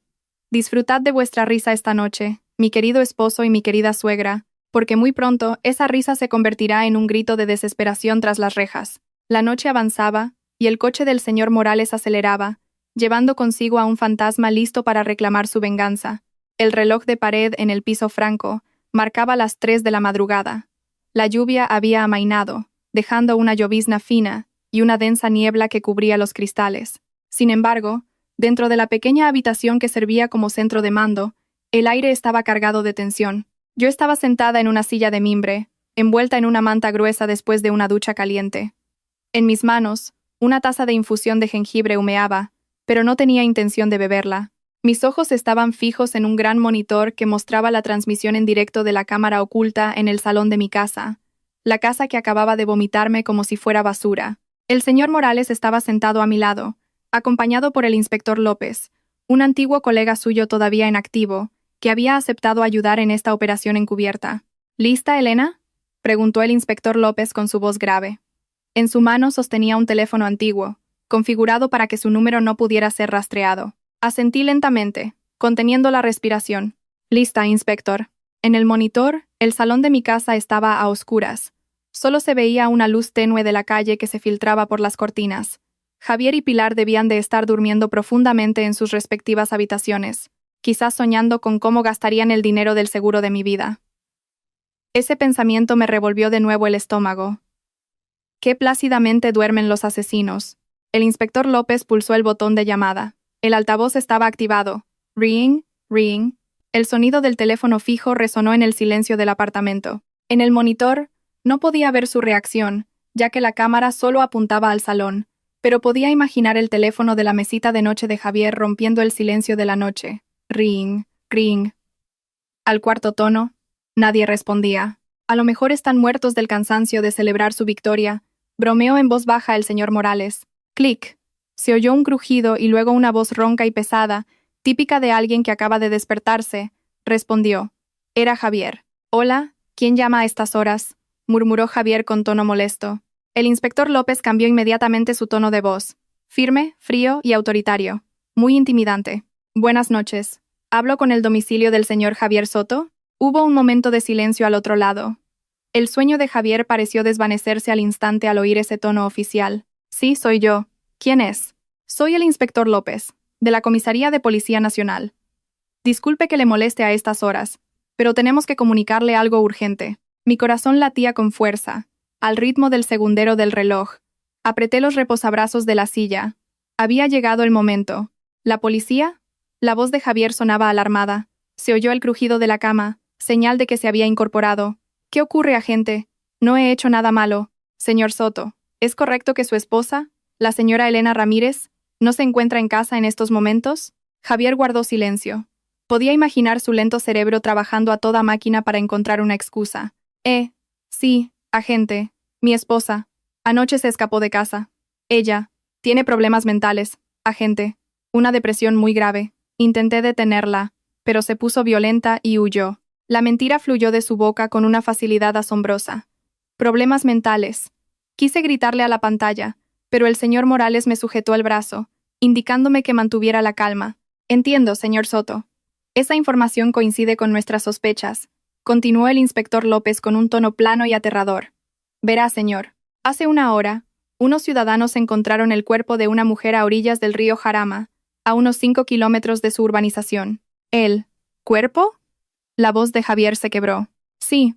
«Disfrutad de vuestra risa esta noche, mi querido esposo y mi querida suegra, porque muy pronto esa risa se convertirá en un grito de desesperación tras las rejas». La noche avanzaba, y el coche del señor Morales aceleraba, llevando consigo a un fantasma listo para reclamar su venganza. El reloj de pared en el piso franco marcaba las 3 de la madrugada. La lluvia había amainado, dejando una llovizna fina y una densa niebla que cubría los cristales. Sin embargo, dentro de la pequeña habitación que servía como centro de mando, el aire estaba cargado de tensión. Yo estaba sentada en una silla de mimbre, envuelta en una manta gruesa después de una ducha caliente. En mis manos, una taza de infusión de jengibre humeaba, pero no tenía intención de beberla. Mis ojos estaban fijos en un gran monitor que mostraba la transmisión en directo de la cámara oculta en el salón de mi casa, la casa que acababa de vomitarme como si fuera basura. El señor Morales estaba sentado a mi lado, acompañado por el inspector López, un antiguo colega suyo todavía en activo, que había aceptado ayudar en esta operación encubierta. «¿Lista, Elena?», preguntó el inspector López con su voz grave. En su mano sostenía un teléfono antiguo, configurado para que su número no pudiera ser rastreado. Asentí lentamente, conteniendo la respiración. «Lista, inspector». En el monitor, el salón de mi casa estaba a oscuras. Solo se veía una luz tenue de la calle que se filtraba por las cortinas. Javier y Pilar debían de estar durmiendo profundamente en sus respectivas habitaciones, quizás soñando con cómo gastarían el dinero del seguro de mi vida. Ese pensamiento me revolvió de nuevo el estómago. Qué plácidamente duermen los asesinos. El inspector López pulsó el botón de llamada. El altavoz estaba activado. Ring, ring. El sonido del teléfono fijo resonó en el silencio del apartamento. En el monitor, no podía ver su reacción, ya que la cámara solo apuntaba al salón, pero podía imaginar el teléfono de la mesita de noche de Javier rompiendo el silencio de la noche. Ring, ring. Al cuarto tono, Nadie respondía. A lo mejor están muertos del cansancio de celebrar su victoria, bromeó en voz baja el señor Morales. Clic. Se oyó un crujido y luego una voz ronca y pesada, típica de alguien que acaba de despertarse, respondió. Era Javier. Hola, ¿quién llama a estas horas?, murmuró Javier con tono molesto. El inspector López cambió inmediatamente su tono de voz. Firme, frío y autoritario. Muy intimidante. Buenas noches. ¿Hablo con el domicilio del señor Javier Soto? Hubo un momento de silencio al otro lado. El sueño de Javier pareció desvanecerse al instante al oír ese tono oficial. Sí, soy yo. ¿Quién es? Soy el inspector López, de la Comisaría de Policía Nacional. Disculpe que le moleste a estas horas, pero tenemos que comunicarle algo urgente. Mi corazón latía con fuerza, al ritmo del segundero del reloj. Apreté los reposabrazos de la silla. Había llegado el momento. ¿La policía? La voz de Javier sonaba alarmada. Se oyó el crujido de la cama, señal de que se había incorporado. ¿Qué ocurre, agente? No he hecho nada malo. Señor Soto, ¿es correcto que su esposa, la señora Elena Ramírez, no se encuentra en casa en estos momentos? Javier guardó silencio. Podía imaginar su lento cerebro trabajando a toda máquina para encontrar una excusa. Sí, agente. Mi esposa. Anoche se escapó de casa. Ella. Tiene problemas mentales, agente. Una depresión muy grave. Intenté detenerla, pero se puso violenta y huyó. La mentira fluyó de su boca con una facilidad asombrosa. Problemas mentales. Quise gritarle a la pantalla, pero el señor Morales me sujetó el brazo, indicándome que mantuviera la calma. Entiendo, señor Soto. Esa información coincide con nuestras sospechas, continuó el inspector López con un tono plano y aterrador. Verá, señor. Hace una hora, unos ciudadanos encontraron el cuerpo de una mujer a orillas del río Jarama, a unos 5 kilómetros de su urbanización. ¿El cuerpo? La voz de Javier se quebró. Sí.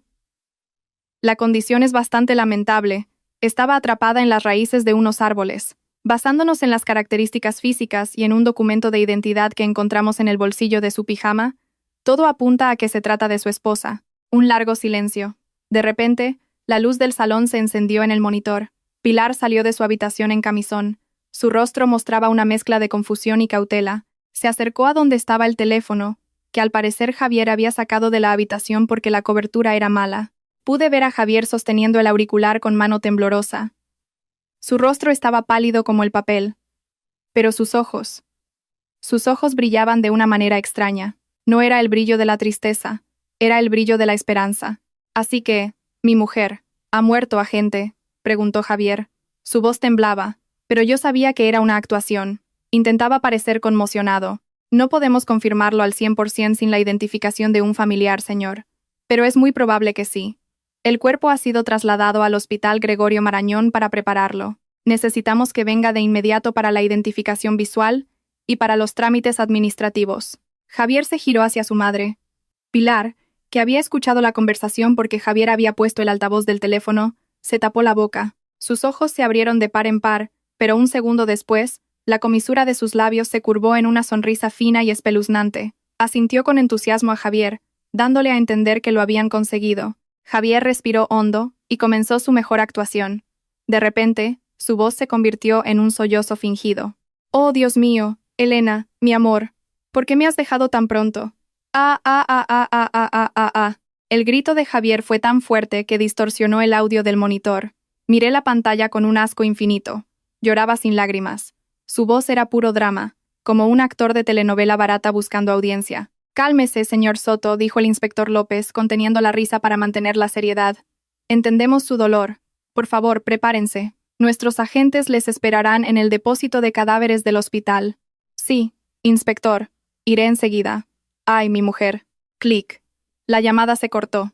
La condición es bastante lamentable. Estaba atrapada en las raíces de unos árboles. Basándonos en las características físicas y en un documento de identidad que encontramos en el bolsillo de su pijama, todo apunta a que se trata de su esposa. Un largo silencio. De repente, la luz del salón se encendió en el monitor. Pilar salió de su habitación en camisón. Su rostro mostraba una mezcla de confusión y cautela. Se acercó a donde estaba el teléfono, que al parecer Javier había sacado de la habitación porque la cobertura era mala. Pude ver a Javier sosteniendo el auricular con mano temblorosa. Su rostro estaba pálido como el papel. Pero sus ojos brillaban de una manera extraña. No era el brillo de la tristeza, era el brillo de la esperanza. Así que, mi mujer, ¿ha muerto, agente?, preguntó Javier. Su voz temblaba, pero yo sabía que era una actuación. Intentaba parecer conmocionado. No podemos confirmarlo al 100% sin la identificación de un familiar, señor. Pero es muy probable que sí. El cuerpo ha sido trasladado al Hospital Gregorio Marañón para prepararlo. Necesitamos que venga de inmediato para la identificación visual y para los trámites administrativos. Javier se giró hacia su madre. Pilar, que había escuchado la conversación porque Javier había puesto el altavoz del teléfono, se tapó la boca. Sus ojos se abrieron de par en par, pero un segundo después, la comisura de sus labios se curvó en una sonrisa fina y espeluznante. Asintió con entusiasmo a Javier, dándole a entender que lo habían conseguido. Javier respiró hondo y comenzó su mejor actuación. De repente, su voz se convirtió en un sollozo fingido. «Oh, Dios mío, Elena, mi amor, ¿por qué me has dejado tan pronto?» El grito de Javier fue tan fuerte que distorsionó el audio del monitor. Miré la pantalla con un asco infinito. Lloraba sin lágrimas. Su voz era puro drama, como un actor de telenovela barata buscando audiencia. «Cálmese, señor Soto», dijo el inspector López, conteniendo la risa para mantener la seriedad. «Entendemos su dolor. Por favor, prepárense. Nuestros agentes les esperarán en el depósito de cadáveres del hospital». «Sí, inspector. Iré enseguida». «Ay, mi mujer». Clic. La llamada se cortó.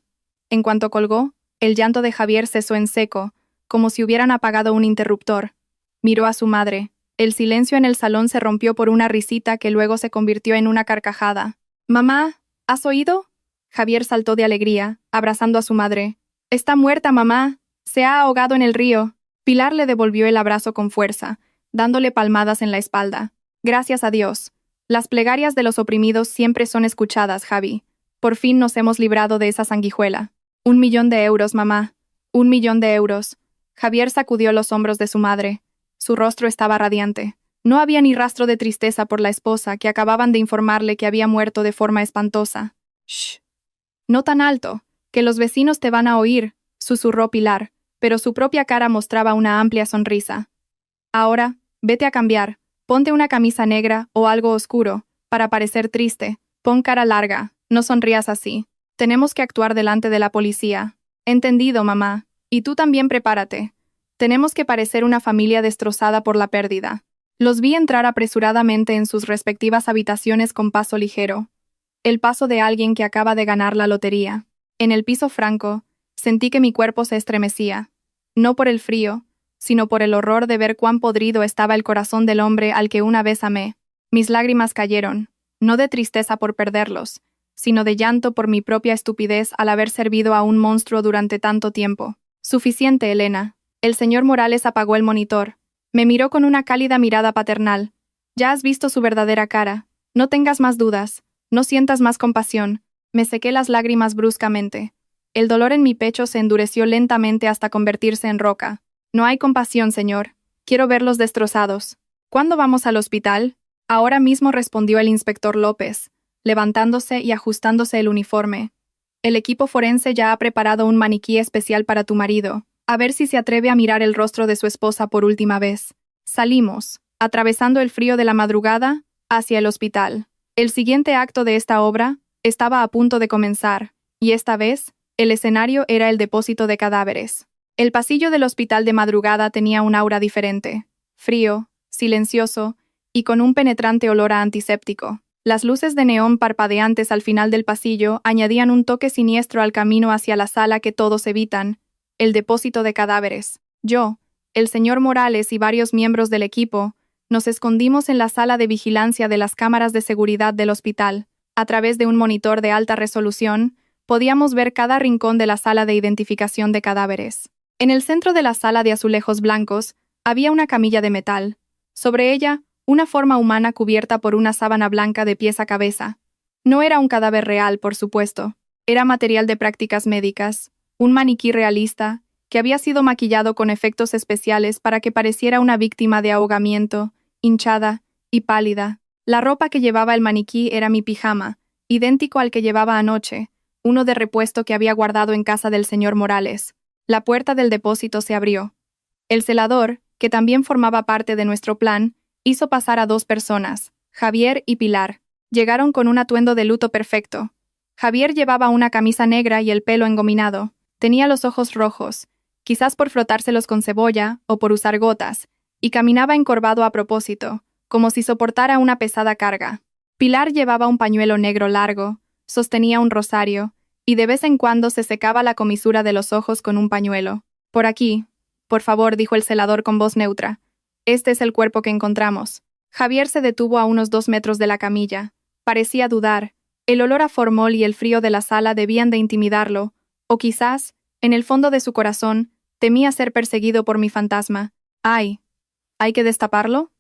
En cuanto colgó, el llanto de Javier cesó en seco, como si hubieran apagado un interruptor. Miró a su madre. El silencio en el salón se rompió por una risita que luego se convirtió en una carcajada. «Mamá, ¿has oído?» Javier saltó de alegría, abrazando a su madre. «Está muerta, mamá. Se ha ahogado en el río». Pilar le devolvió el abrazo con fuerza, dándole palmadas en la espalda. «Gracias a Dios. Las plegarias de los oprimidos siempre son escuchadas, Javi. Por fin nos hemos librado de esa sanguijuela. 1 millón de euros, mamá. 1 millón de euros». Javier sacudió los hombros de su madre. Su rostro estaba radiante. No había ni rastro de tristeza por la esposa que acababan de informarle que había muerto de forma espantosa. «Shh. No tan alto. Que los vecinos te van a oír, susurró Pilar, pero su propia cara mostraba una amplia sonrisa. Ahora, vete a cambiar, ponte una camisa negra o algo oscuro, para parecer triste, pon cara larga, no sonrías así. Tenemos que actuar delante de la policía. Entendido, mamá. Y tú también prepárate. Tenemos que parecer una familia destrozada por la pérdida. Los vi entrar apresuradamente en sus respectivas habitaciones con paso ligero. El paso de alguien que acaba de ganar la lotería. En el piso franco, sentí que mi cuerpo se estremecía. No por el frío, sino por el horror de ver cuán podrido estaba el corazón del hombre al que una vez amé. Mis lágrimas cayeron, no de tristeza por perderlos, sino de llanto por mi propia estupidez al haber servido a un monstruo durante tanto tiempo. Suficiente, Elena. El señor Morales apagó el monitor. Me miró con una cálida mirada paternal. Ya has visto su verdadera cara. No tengas más dudas. No sientas más compasión. Me sequé las lágrimas bruscamente. El dolor en mi pecho se endureció lentamente hasta convertirse en roca. No hay compasión, señor. Quiero verlos destrozados. ¿Cuándo vamos al hospital? Ahora mismo, respondió el inspector López, levantándose y ajustándose el uniforme. El equipo forense ya ha preparado un maniquí especial para tu marido. A ver si se atreve a mirar el rostro de su esposa por última vez. Salimos, atravesando el frío de la madrugada, hacia el hospital. El siguiente acto de esta obra estaba a punto de comenzar, y esta vez, el escenario era el depósito de cadáveres. El pasillo del hospital de madrugada tenía un aura diferente, frío, silencioso, y con un penetrante olor a antiséptico. Las luces de neón parpadeantes al final del pasillo añadían un toque siniestro al camino hacia la sala que todos evitan, el depósito de cadáveres. Yo, el señor Morales y varios miembros del equipo, nos escondimos en la sala de vigilancia de las cámaras de seguridad del hospital. A través de un monitor de alta resolución, podíamos ver cada rincón de la sala de identificación de cadáveres. En el centro de la sala de azulejos blancos, había una camilla de metal. Sobre ella, una forma humana cubierta por una sábana blanca de pies a cabeza. No era un cadáver real, por supuesto. Era material de prácticas médicas, un maniquí realista, que había sido maquillado con efectos especiales para que pareciera una víctima de ahogamiento, hinchada y pálida. La ropa que llevaba el maniquí era mi pijama, idéntico al que llevaba anoche, uno de repuesto que había guardado en casa del señor Morales. La puerta del depósito se abrió. El celador, que también formaba parte de nuestro plan, hizo pasar a dos personas, Javier y Pilar. Llegaron con un atuendo de luto perfecto. Javier llevaba una camisa negra y el pelo engominado. Tenía los ojos rojos, quizás por frotárselos con cebolla o por usar gotas, y caminaba encorvado a propósito, como si soportara una pesada carga. Pilar llevaba un pañuelo negro largo, sostenía un rosario, y de vez en cuando se secaba la comisura de los ojos con un pañuelo. Por aquí, por favor, dijo el celador con voz neutra. Este es el cuerpo que encontramos. Javier se detuvo a unos 2 metros de la camilla. Parecía dudar. El olor a formol y el frío de la sala debían de intimidarlo, o quizás, en el fondo de su corazón, temía ser perseguido por mi fantasma. «Ay, ¿hay que destaparlo?»,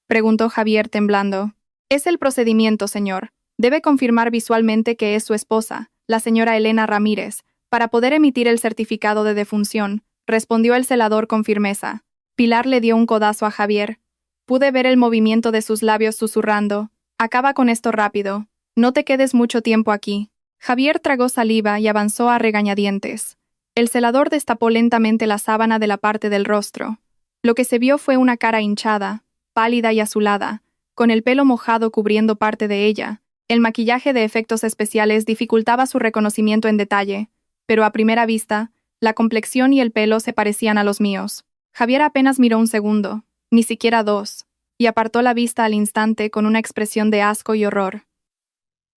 preguntó Javier temblando. «Es el procedimiento, señor. Debe confirmar visualmente que es su esposa, la señora Elena Ramírez, para poder emitir el certificado de defunción», respondió el celador con firmeza. Pilar le dio un codazo a Javier. Pude ver el movimiento de sus labios susurrando. «Acaba con esto rápido. No te quedes mucho tiempo aquí». Javier tragó saliva y avanzó a regañadientes. El celador destapó lentamente la sábana de la parte del rostro. Lo que se vio fue una cara hinchada, pálida y azulada, con el pelo mojado cubriendo parte de ella. El maquillaje de efectos especiales dificultaba su reconocimiento en detalle, pero a primera vista, la complexión y el pelo se parecían a los míos. Javier apenas miró un segundo, ni siquiera 2, y apartó la vista al instante con una expresión de asco y horror.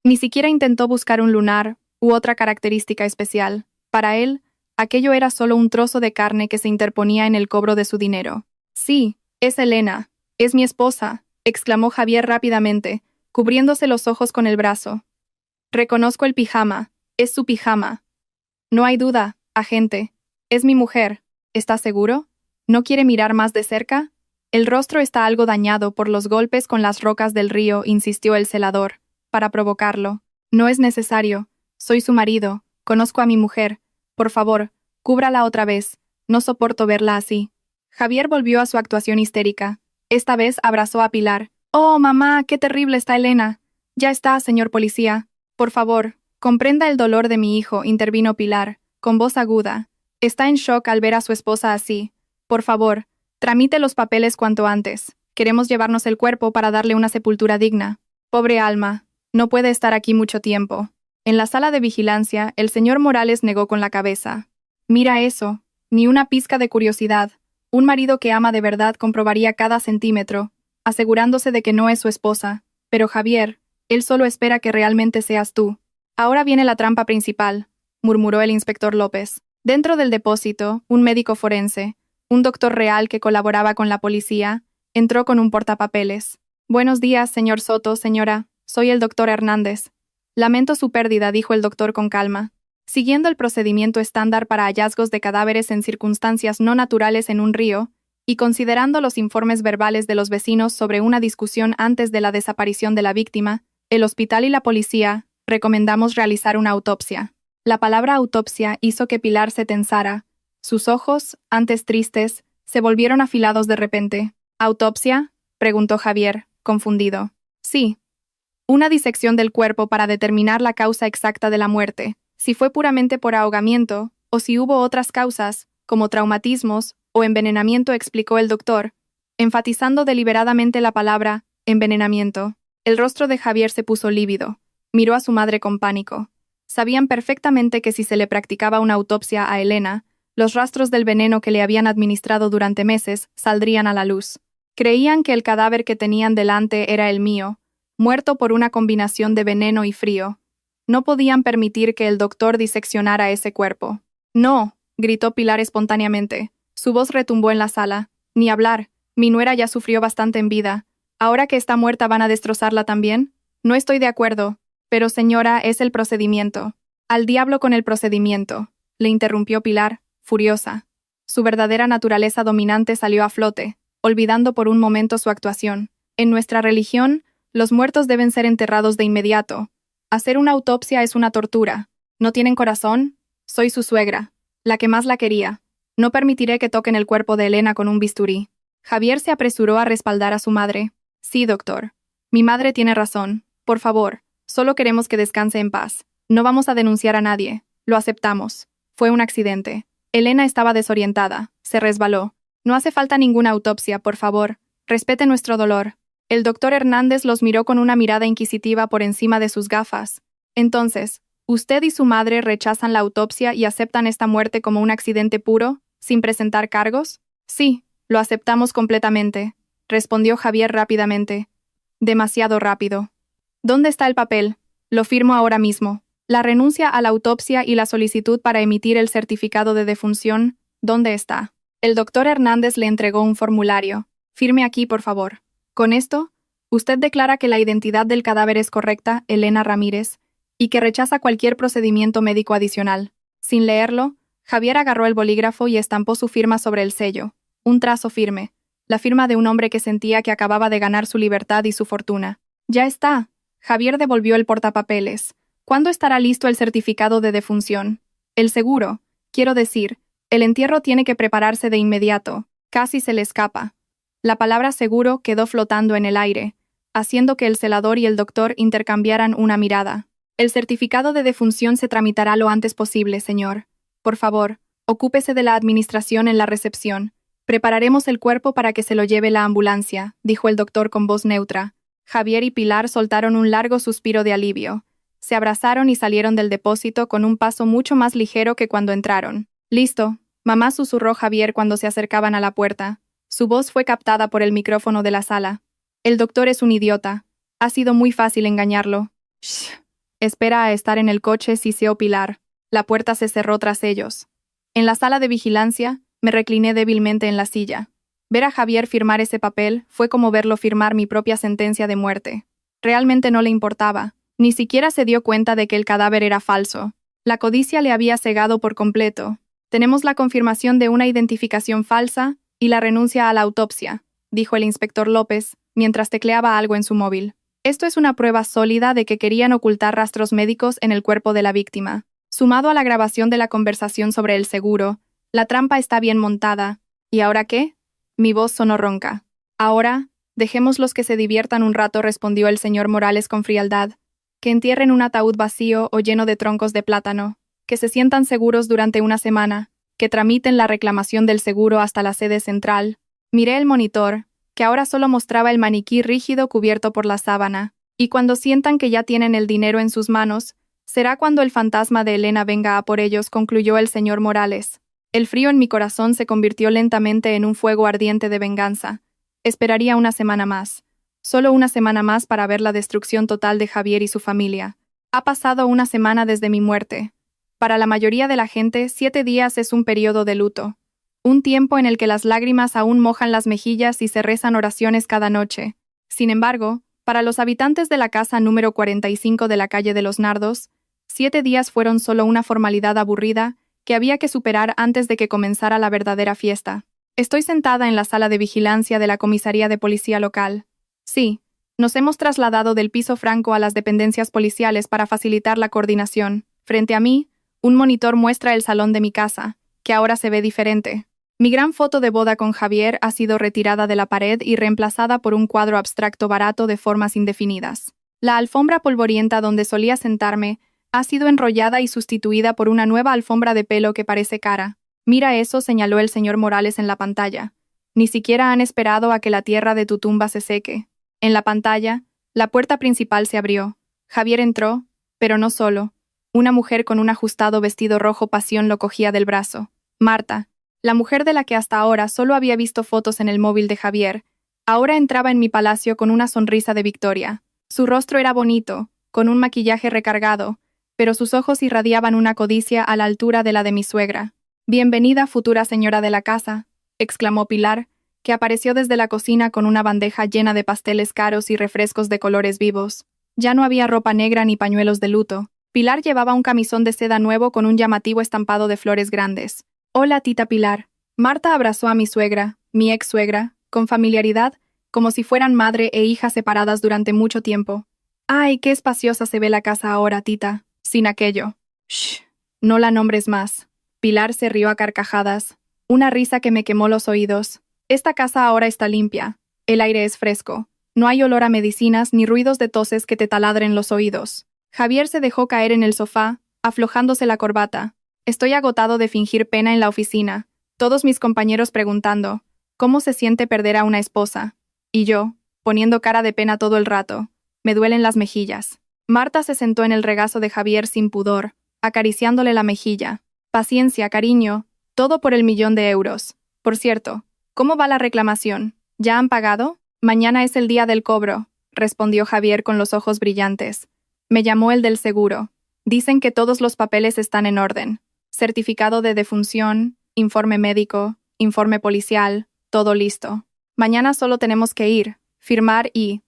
Ni siquiera intentó buscar un lunar u otra característica especial. Para él, aquello era solo un trozo de carne que se interponía en el cobro de su dinero. «Sí, es Elena, es mi esposa», exclamó Javier rápidamente, cubriéndose los ojos con el brazo. «Reconozco el pijama, es su pijama». «No hay duda, agente, es mi mujer. ¿Está seguro? ¿No quiere mirar más de cerca?» «El rostro está algo dañado por los golpes con las rocas del río», insistió el celador, para provocarlo. «No es necesario. Soy su marido. Conozco a mi mujer. Por favor, cúbrala otra vez. No soporto verla así». Javier volvió a su actuación histérica. Esta vez abrazó a Pilar. «Oh, mamá, qué terrible está Elena. Ya está, señor policía. Por favor, Comprenda el dolor de mi hijo, intervino Pilar, con voz aguda. Está en shock al ver a su esposa así. Por favor, tramite los papeles cuanto antes. Queremos llevarnos el cuerpo para darle una sepultura digna. Pobre alma, no puede estar aquí mucho tiempo. En la sala de vigilancia, el señor Morales negó con la cabeza. Mira eso, ni una pizca de curiosidad. Un marido que ama de verdad comprobaría cada centímetro, asegurándose de que no es su esposa. Pero Javier, él solo espera que realmente seas tú. Ahora viene la trampa principal, murmuró el inspector López. Dentro del depósito, un médico forense, un doctor real que colaboraba con la policía, entró con un portapapeles. Buenos días, señor Soto, señora. Soy el doctor Hernández. Lamento su pérdida, dijo el doctor con calma. Siguiendo el procedimiento estándar para hallazgos de cadáveres en circunstancias no naturales en un río, y considerando los informes verbales de los vecinos sobre una discusión antes de la desaparición de la víctima, el hospital y la policía, recomendamos realizar una autopsia. La palabra autopsia hizo que Pilar se tensara. Sus ojos, antes tristes, se volvieron afilados de repente. ¿Autopsia?, preguntó Javier, confundido. Sí. Una disección del cuerpo para determinar la causa exacta de la muerte, si fue puramente por ahogamiento, o si hubo otras causas, como traumatismos o envenenamiento, explicó el doctor, enfatizando deliberadamente la palabra envenenamiento. El rostro de Javier se puso lívido. Miró a su madre con pánico. Sabían perfectamente que si se le practicaba una autopsia a Elena, los rastros del veneno que le habían administrado durante meses saldrían a la luz. Creían que el cadáver que tenían delante era el mío, muerto por una combinación de veneno y frío. No podían permitir que el doctor diseccionara ese cuerpo. «No», gritó Pilar espontáneamente. Su voz retumbó en la sala. «Ni hablar. Mi nuera ya sufrió bastante en vida. ¿Ahora que está muerta van a destrozarla también? No estoy de acuerdo. Pero señora, es el procedimiento». «Al diablo con el procedimiento», le interrumpió Pilar, furiosa. Su verdadera naturaleza dominante salió a flote, olvidando por un momento su actuación. «En nuestra religión, los muertos deben ser enterrados de inmediato. Hacer una autopsia es una tortura. ¿No tienen corazón? Soy su suegra, la que más la quería. No permitiré que toquen el cuerpo de Elena con un bisturí». Javier se apresuró a respaldar a su madre. «Sí, doctor. Mi madre tiene razón. Por favor, solo queremos que descanse en paz. No vamos a denunciar a nadie. Lo aceptamos. Fue un accidente. Elena estaba desorientada. Se resbaló. No hace falta ninguna autopsia, por favor. Respete nuestro dolor». El doctor Hernández los miró con una mirada inquisitiva por encima de sus gafas. «Entonces, ¿usted y su madre rechazan la autopsia y aceptan esta muerte como un accidente puro, sin presentar cargos?» «Sí, lo aceptamos completamente», respondió Javier rápidamente. Demasiado rápido. «¿Dónde está el papel? Lo firmo ahora mismo. La renuncia a la autopsia y la solicitud para emitir el certificado de defunción, ¿dónde está?» El doctor Hernández le entregó un formulario. «Firme aquí, por favor. Con esto, usted declara que la identidad del cadáver es correcta, Elena Ramírez, y que rechaza cualquier procedimiento médico adicional». Sin leerlo, Javier agarró el bolígrafo y estampó su firma sobre el sello. Un trazo firme, la firma de un hombre que sentía que acababa de ganar su libertad y su fortuna. «Ya está». Javier devolvió el portapapeles. «¿Cuándo estará listo el certificado de defunción?» «El seguro. Quiero decir, el entierro tiene que prepararse de inmediato». Casi se le escapa. La palabra seguro quedó flotando en el aire, haciendo que el celador y el doctor intercambiaran una mirada. «El certificado de defunción se tramitará lo antes posible, señor. Por favor, ocúpese de la administración en la recepción. Prepararemos el cuerpo para que se lo lleve la ambulancia», dijo el doctor con voz neutra. Javier y Pilar soltaron un largo suspiro de alivio. Se abrazaron y salieron del depósito con un paso mucho más ligero que cuando entraron. «Listo», mamá, susurró Javier cuando se acercaban a la puerta. Su voz fue captada por el micrófono de la sala. «El doctor es un idiota. Ha sido muy fácil engañarlo». «Shh. Espera a estar en el coche», siseó Pilar. La puerta se cerró tras ellos. En la sala de vigilancia, me recliné débilmente en la silla. Ver a Javier firmar ese papel fue como verlo firmar mi propia sentencia de muerte. Realmente no le importaba. Ni siquiera se dio cuenta de que el cadáver era falso. La codicia le había cegado por completo. «Tenemos la confirmación de una identificación falsa y la renuncia a la autopsia», dijo el inspector López, mientras tecleaba algo en su móvil. «Esto es una prueba sólida de que querían ocultar rastros médicos en el cuerpo de la víctima. Sumado a la grabación de la conversación sobre el seguro, la trampa está bien montada. ¿Y ahora qué?». Mi voz sonó ronca. «Ahora, dejémoslos que se diviertan un rato», respondió el señor Morales con frialdad. que entierren un ataúd vacío o lleno de troncos de plátano, que se sientan seguros durante una semana, que tramiten la reclamación del seguro hasta la sede central. Miré el monitor, que ahora solo mostraba el maniquí rígido cubierto por la sábana, y cuando sientan que ya tienen el dinero en sus manos, será cuando el fantasma de Elena venga a por ellos, concluyó el señor Morales. El frío en mi corazón se convirtió lentamente en un fuego ardiente de venganza. Esperaría una semana más. Solo una semana más para ver la destrucción total de Javier y su familia. Ha pasado una semana desde mi muerte. Para la mayoría de la gente, 7 días es un periodo de luto. Un tiempo en el que las lágrimas aún mojan las mejillas y se rezan oraciones cada noche. Sin embargo, para los habitantes de la casa número 45 de la calle de los Nardos, 7 días fueron solo una formalidad aburrida que había que superar antes de que comenzara la verdadera fiesta. Estoy sentada en la sala de vigilancia de la comisaría de policía local. Sí, nos hemos trasladado del piso franco a las dependencias policiales para facilitar la coordinación. Frente a mí, un monitor muestra el salón de mi casa, que ahora se ve diferente. Mi gran foto de boda con Javier ha sido retirada de la pared y reemplazada por un cuadro abstracto barato de formas indefinidas. La alfombra polvorienta donde solía sentarme ha sido enrollada y sustituida por una nueva alfombra de pelo que parece cara. Mira eso, señaló el señor Morales en la pantalla. Ni siquiera han esperado a que la tierra de tu tumba se seque. En la pantalla, la puerta principal se abrió. Javier entró, pero no solo. Una mujer con un ajustado vestido rojo pasión lo cogía del brazo. Marta, la mujer de la que hasta ahora solo había visto fotos en el móvil de Javier, ahora entraba en mi palacio con una sonrisa de victoria. Su rostro era bonito, con un maquillaje recargado, pero sus ojos irradiaban una codicia a la altura de la de mi suegra. «Bienvenida, futura señora de la casa», exclamó Pilar, que apareció desde la cocina con una bandeja llena de pasteles caros y refrescos de colores vivos. Ya no había ropa negra ni pañuelos de luto. Pilar llevaba un camisón de seda nuevo con un llamativo estampado de flores grandes. «Hola, tita Pilar». Marta abrazó a mi suegra, mi ex-suegra, con familiaridad, como si fueran madre e hija separadas durante mucho tiempo. «Ay, qué espaciosa se ve la casa ahora, tita, sin aquello». «Shh, no la nombres más». Pilar se rió a carcajadas, una risa que me quemó los oídos. «Esta casa ahora está limpia. El aire es fresco. No hay olor a medicinas ni ruidos de toses que te taladren los oídos». Javier se dejó caer en el sofá, aflojándose la corbata. «Estoy agotado de fingir pena en la oficina. Todos mis compañeros preguntando, ¿cómo se siente perder a una esposa? Y yo, poniendo cara de pena todo el rato. Me duelen las mejillas». Marta se sentó en el regazo de Javier sin pudor, acariciándole la mejilla. «Paciencia, cariño. Todo por el €1.000.000. Por cierto, ¿cómo va la reclamación? ¿Ya han pagado?» «Mañana es el día del cobro», respondió Javier con los ojos brillantes. «Me llamó el del seguro. Dicen que todos los papeles están en orden. Certificado de defunción, informe médico, informe policial, todo listo. Mañana solo tenemos que ir, firmar y...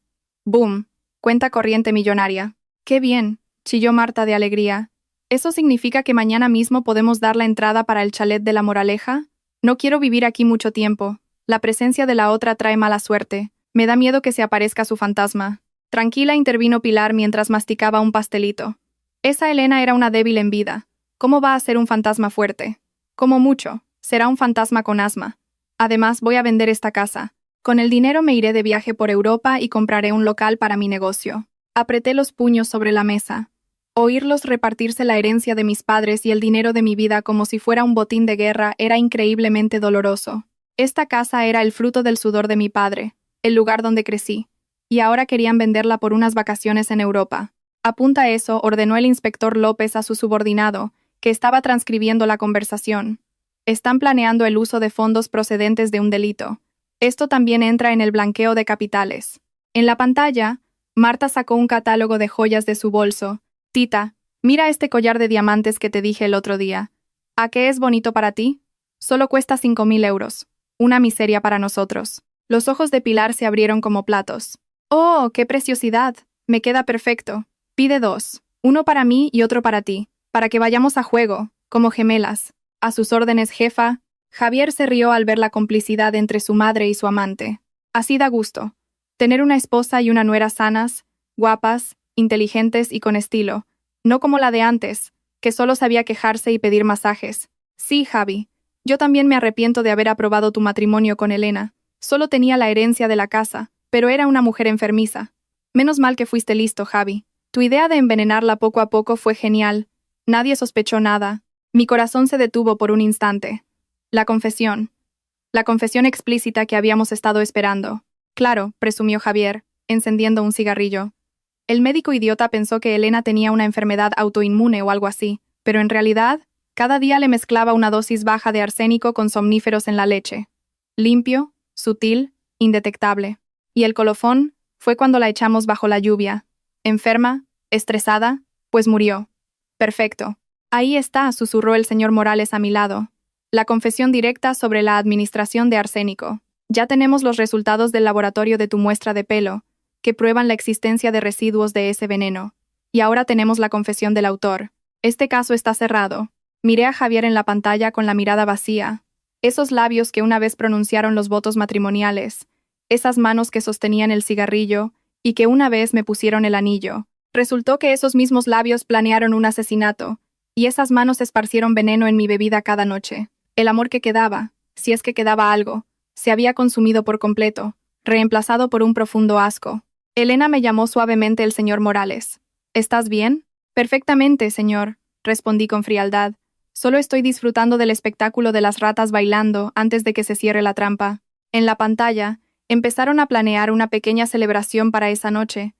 ¡boom! Cuenta corriente millonaria». «¡Qué bien!», chilló Marta de alegría. «¿Eso significa que mañana mismo podemos dar la entrada para el chalet de La Moraleja? No quiero vivir aquí mucho tiempo. La presencia de la otra trae mala suerte. Me da miedo que se aparezca su fantasma». «Tranquila», intervino Pilar mientras masticaba un pastelito. «Esa Elena era una débil en vida. ¿Cómo va a ser un fantasma fuerte? Como mucho, será un fantasma con asma. Además, voy a vender esta casa. Con el dinero me iré de viaje por Europa y compraré un local para mi negocio». Apreté los puños sobre la mesa. Oírlos repartirse la herencia de mis padres y el dinero de mi vida como si fuera un botín de guerra era increíblemente doloroso. Esta casa era el fruto del sudor de mi padre, el lugar donde crecí, y ahora querían venderla por unas vacaciones en Europa. «Apunta eso», ordenó el inspector López a su subordinado, que estaba transcribiendo la conversación. «Están planeando el uso de fondos procedentes de un delito. Esto también entra en el blanqueo de capitales». En la pantalla, Marta sacó un catálogo de joyas de su bolso. «Tita, mira este collar de diamantes que te dije el otro día. ¿A qué es bonito para ti? Solo cuesta €5.000. Una miseria para nosotros». Los ojos de Pilar se abrieron como platos. «¡Oh, qué preciosidad! Me queda perfecto. Pide 2. Uno para mí y otro para ti, para que vayamos a juego, como gemelas». «A sus órdenes, jefa». Javier se rió al ver la complicidad entre su madre y su amante. «Así da gusto. Tener una esposa y una nuera sanas, guapas, inteligentes y con estilo. No como la de antes, que solo sabía quejarse y pedir masajes». «Sí, Javi. Yo también me arrepiento de haber aprobado tu matrimonio con Elena. Solo tenía la herencia de la casa, pero era una mujer enfermiza. Menos mal que fuiste listo, Javi. Tu idea de envenenarla poco a poco fue genial. Nadie sospechó nada. Mi corazón se detuvo por un instante. La confesión. La confesión explícita que habíamos estado esperando. Claro, presumió Javier, encendiendo un cigarrillo. El médico idiota pensó que Elena tenía una enfermedad autoinmune o algo así, pero en realidad, cada día le mezclaba una dosis baja de arsénico con somníferos en la leche. Limpio, sutil, indetectable. Y el colofón fue cuando la echamos bajo la lluvia. Enferma, estresada, pues murió. Perfecto. Ahí está, susurró el señor Morales a mi lado. La confesión directa sobre la administración de arsénico. Ya tenemos los resultados del laboratorio de tu muestra de pelo, que prueban la existencia de residuos de ese veneno. Y ahora tenemos la confesión del autor. Este caso está cerrado. Miré a Javier en la pantalla con la mirada vacía. Esos labios que una vez pronunciaron los votos matrimoniales, esas manos que sostenían el cigarrillo y que una vez me pusieron el anillo. Resultó que esos mismos labios planearon un asesinato, y esas manos esparcieron veneno en mi bebida cada noche. El amor que quedaba, si es que quedaba algo, se había consumido por completo, reemplazado por un profundo asco. Elena me llamó suavemente el señor Morales. ¿Estás bien? Perfectamente, señor, respondí con frialdad. Solo estoy disfrutando del espectáculo de las ratas bailando antes de que se cierre la trampa. En la pantalla, empezaron a planear una pequeña celebración para esa noche.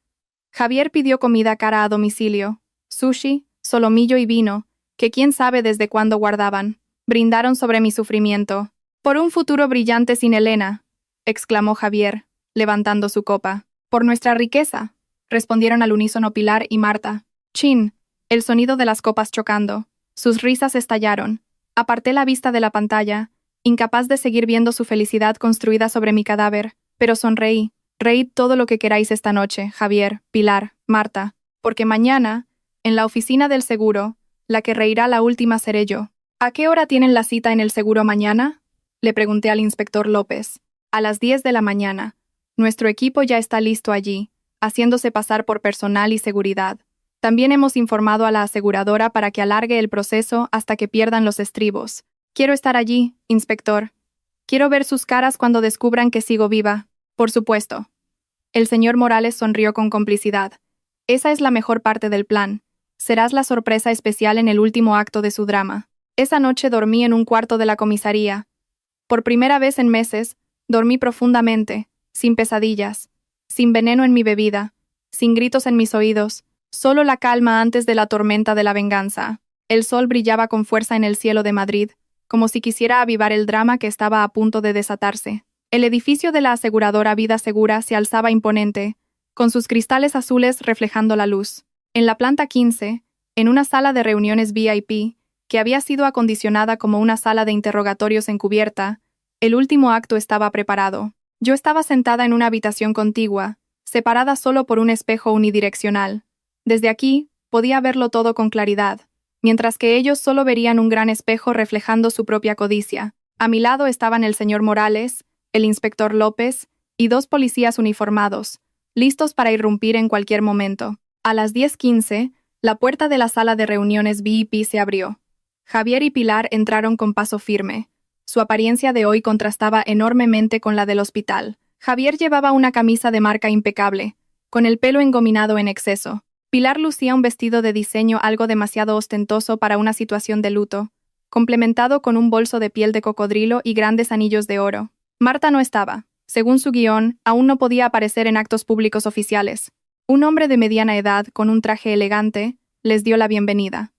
Javier pidió comida cara a domicilio, sushi, solomillo y vino, que quién sabe desde cuándo guardaban. Brindaron sobre mi sufrimiento. Por un futuro brillante sin Elena, exclamó Javier, levantando su copa. Por nuestra riqueza, respondieron al unísono Pilar y Marta. Chin, el sonido de las copas chocando. Sus risas estallaron. Aparté la vista de la pantalla, incapaz de seguir viendo su felicidad construida sobre mi cadáver, pero sonreí. Reíd todo lo que queráis esta noche, Javier, Pilar, Marta, porque mañana, en la oficina del seguro, la que reirá la última seré yo. ¿A qué hora tienen la cita en el seguro mañana? Le pregunté al inspector López. A las 10 de la mañana. Nuestro equipo ya está listo allí, haciéndose pasar por personal y seguridad. También hemos informado a la aseguradora para que alargue el proceso hasta que pierdan los estribos. Quiero estar allí, inspector. Quiero ver sus caras cuando descubran que sigo viva. Por supuesto. El señor Morales sonrió con complicidad. Esa es la mejor parte del plan. Serás la sorpresa especial en el último acto de su drama. Esa noche dormí en un cuarto de la comisaría. Por primera vez en meses, dormí profundamente, sin pesadillas, sin veneno en mi bebida, sin gritos en mis oídos, solo la calma antes de la tormenta de la venganza. El sol brillaba con fuerza en el cielo de Madrid, como si quisiera avivar el drama que estaba a punto de desatarse. El edificio de la aseguradora Vida Segura se alzaba imponente, con sus cristales azules reflejando la luz. En la planta 15, en una sala de reuniones VIP, que había sido acondicionada como una sala de interrogatorios encubierta, el último acto estaba preparado. Yo estaba sentada en una habitación contigua, separada solo por un espejo unidireccional. Desde aquí, podía verlo todo con claridad, mientras que ellos solo verían un gran espejo reflejando su propia codicia. A mi lado estaban el señor Morales, el inspector López y 2 policías uniformados, listos para irrumpir en cualquier momento. A las 10:15, la puerta de la sala de reuniones VIP se abrió. Javier y Pilar entraron con paso firme. Su apariencia de hoy contrastaba enormemente con la del hospital. Javier llevaba una camisa de marca impecable, con el pelo engominado en exceso. Pilar lucía un vestido de diseño algo demasiado ostentoso para una situación de luto, complementado con un bolso de piel de cocodrilo y grandes anillos de oro. Marta no estaba. Según su guión, aún no podía aparecer en actos públicos oficiales. Un hombre de mediana edad, con un traje elegante, les dio la bienvenida.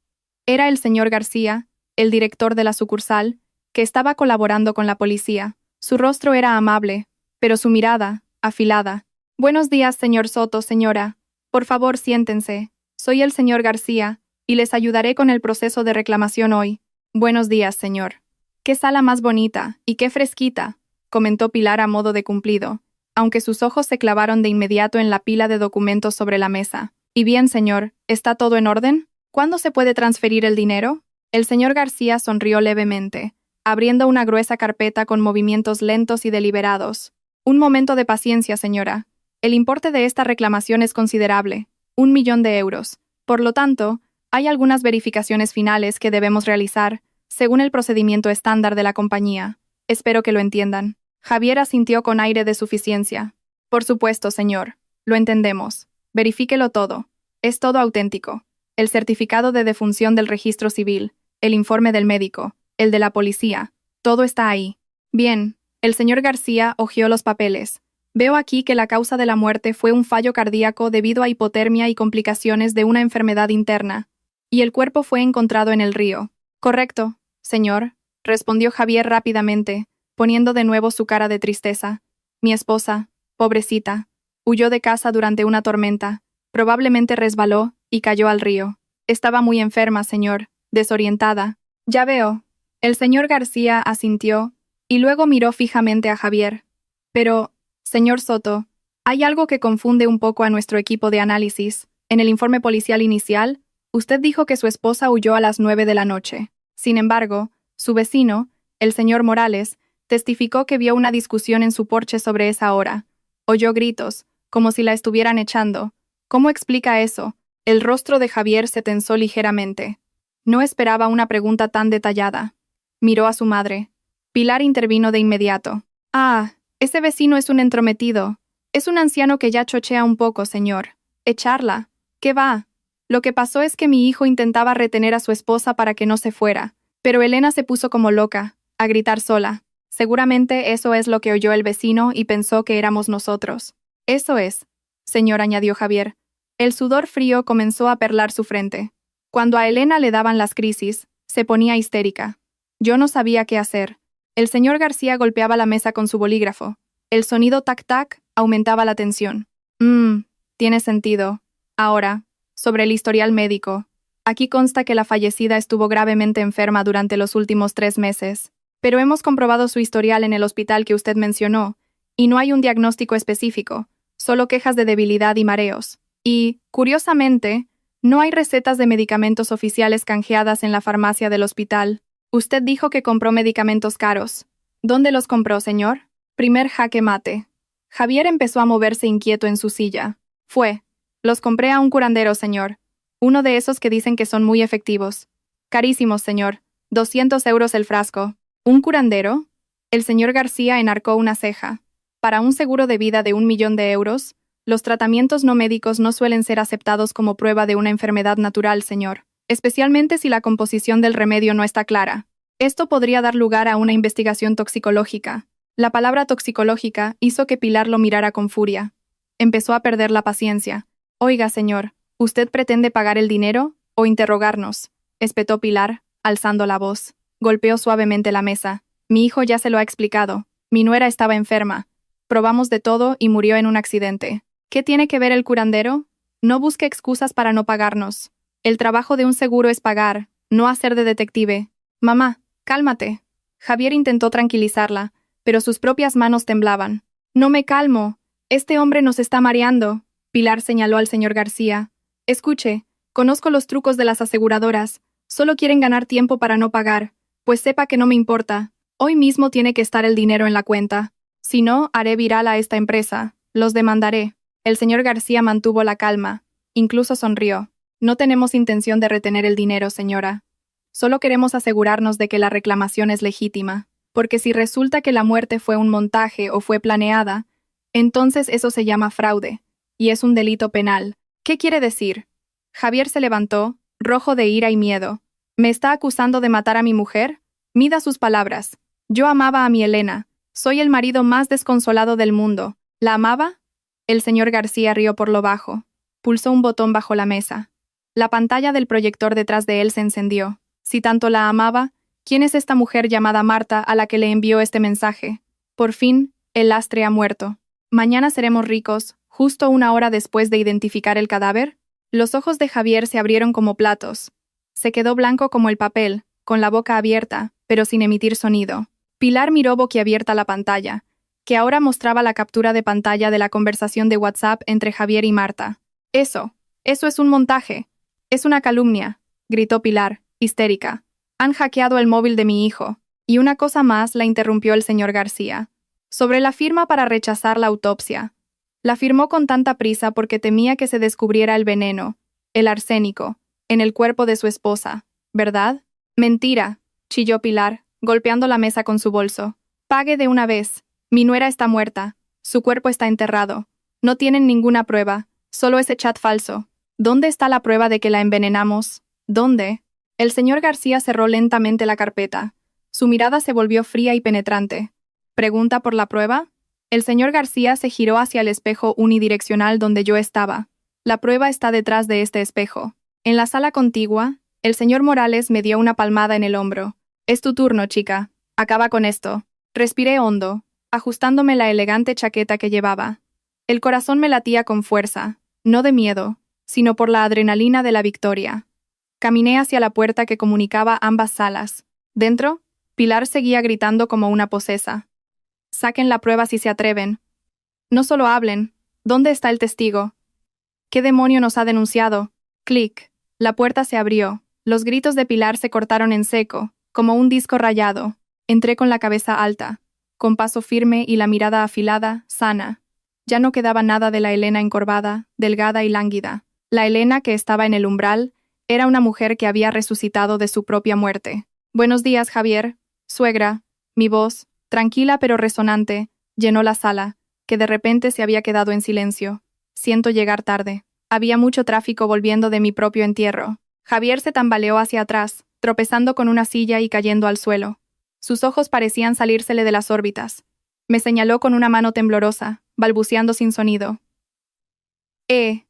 Era el señor García, el director de la sucursal, que estaba colaborando con la policía. Su rostro era amable, pero su mirada, afilada. Buenos días, señor Soto, señora. Por favor, siéntense. Soy el señor García, y les ayudaré con el proceso de reclamación hoy. Buenos días, señor. Qué sala más bonita, y qué fresquita, comentó Pilar a modo de cumplido, aunque sus ojos se clavaron de inmediato en la pila de documentos sobre la mesa. ¿Y bien, señor, está todo en orden? ¿Cuándo se puede transferir el dinero? El señor García sonrió levemente, abriendo una gruesa carpeta con movimientos lentos y deliberados. Un momento de paciencia, señora. El importe de esta reclamación es considerable, 1 millón de euros. Por lo tanto, hay algunas verificaciones finales que debemos realizar, según el procedimiento estándar de la compañía. Espero que lo entiendan. Javier asintió con aire de suficiencia. Por supuesto, señor. Lo entendemos. Verifíquelo todo. Es todo auténtico. El certificado de defunción del registro civil, el informe del médico, el de la policía, todo está ahí. Bien, el señor García hojeó los papeles. Veo aquí que la causa de la muerte fue un fallo cardíaco debido a hipotermia y complicaciones de una enfermedad interna. Y el cuerpo fue encontrado en el río. Correcto, señor, respondió Javier rápidamente, poniendo de nuevo su cara de tristeza. Mi esposa, pobrecita, huyó de casa durante una tormenta, probablemente resbaló y cayó al río. Estaba muy enferma, señor, desorientada. Ya veo. El señor García asintió y luego miró fijamente a Javier. Pero, señor Soto, hay algo que confunde un poco a nuestro equipo de análisis. En el informe policial inicial, usted dijo que su esposa huyó a las 9 de la noche. Sin embargo, su vecino, el señor Morales, testificó que vio una discusión en su porche sobre esa hora. Oyó gritos, como si la estuvieran echando. ¿Cómo explica eso? El rostro de Javier se tensó ligeramente. No esperaba una pregunta tan detallada. Miró a su madre. Pilar intervino de inmediato. Ah, ese vecino es un entrometido. Es un anciano que ya chochea un poco, señor. Echarla. ¿Qué va? Lo que pasó es que mi hijo intentaba retener a su esposa para que no se fuera, pero Elena se puso como loca, a gritar sola. Seguramente eso es lo que oyó el vecino y pensó que éramos nosotros. Eso es, señor, añadió Javier. El sudor frío comenzó a perlar su frente. Cuando a Elena le daban las crisis, se ponía histérica. Yo no sabía qué hacer. El señor García golpeaba la mesa con su bolígrafo. El sonido tac-tac aumentaba la tensión. Tiene sentido. Ahora, sobre el historial médico. Aquí consta que la fallecida estuvo gravemente enferma durante los últimos 3 meses, pero hemos comprobado su historial en el hospital que usted mencionó, y no hay un diagnóstico específico, solo quejas de debilidad y mareos. Y, curiosamente, no hay recetas de medicamentos oficiales canjeadas en la farmacia del hospital. Usted dijo que compró medicamentos caros. ¿Dónde los compró, señor? Primer jaque mate. Javier empezó a moverse inquieto en su silla. Los compré a un curandero, señor. Uno de esos que dicen que son muy efectivos. Carísimos, señor. 200 euros el frasco. ¿Un curandero? El señor García enarcó una ceja. Para un seguro de vida de 1 millón de euros, los tratamientos no médicos no suelen ser aceptados como prueba de una enfermedad natural, señor, especialmente si la composición del remedio no está clara. Esto podría dar lugar a una investigación toxicológica. La palabra toxicológica hizo que Pilar lo mirara con furia. Empezó a perder la paciencia. Oiga, señor, ¿usted pretende pagar el dinero o interrogarnos? Espetó Pilar, alzando la voz. Golpeó suavemente la mesa. Mi hijo ya se lo ha explicado. Mi nuera estaba enferma. Probamos de todo y murió en un accidente. ¿Qué tiene que ver el curandero? No busque excusas para no pagarnos. El trabajo de un seguro es pagar, no hacer de detective. Mamá, cálmate. Javier intentó tranquilizarla, pero sus propias manos temblaban. No me calmo. Este hombre nos está mareando. Pilar señaló al señor García. Escuche, conozco los trucos de las aseguradoras. Solo quieren ganar tiempo para no pagar. Pues sepa que no me importa. Hoy mismo tiene que estar el dinero en la cuenta. Si no, haré viral a esta empresa. Los demandaré. El señor García mantuvo la calma. Incluso sonrió. No tenemos intención de retener el dinero, señora. Solo queremos asegurarnos de que la reclamación es legítima. Porque si resulta que la muerte fue un montaje o fue planeada, entonces eso se llama fraude. Y es un delito penal. ¿Qué quiere decir? Javier se levantó, rojo de ira y miedo. ¿Me está acusando de matar a mi mujer? Mida sus palabras. Yo amaba a mi Elena. Soy el marido más desconsolado del mundo. ¿La amaba? El señor García rió por lo bajo. Pulsó un botón bajo la mesa. La pantalla del proyector detrás de él se encendió. Si tanto la amaba, ¿quién es esta mujer llamada Marta a la que le envió este mensaje? Por fin, el lastre ha muerto. Mañana seremos ricos, justo 1 hora después de identificar el cadáver. Los ojos de Javier se abrieron como platos. Se quedó blanco como el papel, con la boca abierta, pero sin emitir sonido. Pilar miró boquiabierta la pantalla, que ahora mostraba la captura de pantalla de la conversación de WhatsApp entre Javier y Marta. Eso es un montaje. Es una calumnia, gritó Pilar, histérica. Han hackeado el móvil de mi hijo. Y una cosa más, la interrumpió el señor García. Sobre la firma para rechazar la autopsia. La firmó con tanta prisa porque temía que se descubriera el veneno, el arsénico, en el cuerpo de su esposa, ¿verdad? Mentira, chilló Pilar, golpeando la mesa con su bolso. Pague de una vez. Mi nuera está muerta. Su cuerpo está enterrado. No tienen ninguna prueba, solo ese chat falso. ¿Dónde está la prueba de que la envenenamos? ¿Dónde? El señor García cerró lentamente la carpeta. Su mirada se volvió fría y penetrante. ¿Pregunta por la prueba? El señor García se giró hacia el espejo unidireccional donde yo estaba. La prueba está detrás de este espejo. En la sala contigua, el señor Morales me dio una palmada en el hombro. Es tu turno, chica. Acaba con esto. Respiré hondo, ajustándome la elegante chaqueta que llevaba. El corazón me latía con fuerza, no de miedo, sino por la adrenalina de la victoria. Caminé hacia la puerta que comunicaba ambas salas. Dentro, Pilar seguía gritando como una posesa. Saquen la prueba si se atreven. No solo hablen. ¿Dónde está el testigo? ¿Qué demonio nos ha denunciado? Clic. La puerta se abrió. Los gritos de Pilar se cortaron en seco, como un disco rayado. Entré con la cabeza alta, con paso firme y la mirada afilada, sana. Ya no quedaba nada de la Elena encorvada, delgada y lánguida. La Elena que estaba en el umbral era una mujer que había resucitado de su propia muerte. Buenos días, Javier. Suegra. Mi voz, tranquila pero resonante, llenó la sala, que de repente se había quedado en silencio. Siento llegar tarde. Había mucho tráfico volviendo de mi propio entierro. Javier se tambaleó hacia atrás, tropezando con una silla y cayendo al suelo. Sus ojos parecían salírsele de las órbitas. Me señaló con una mano temblorosa, balbuceando sin sonido. ¿L?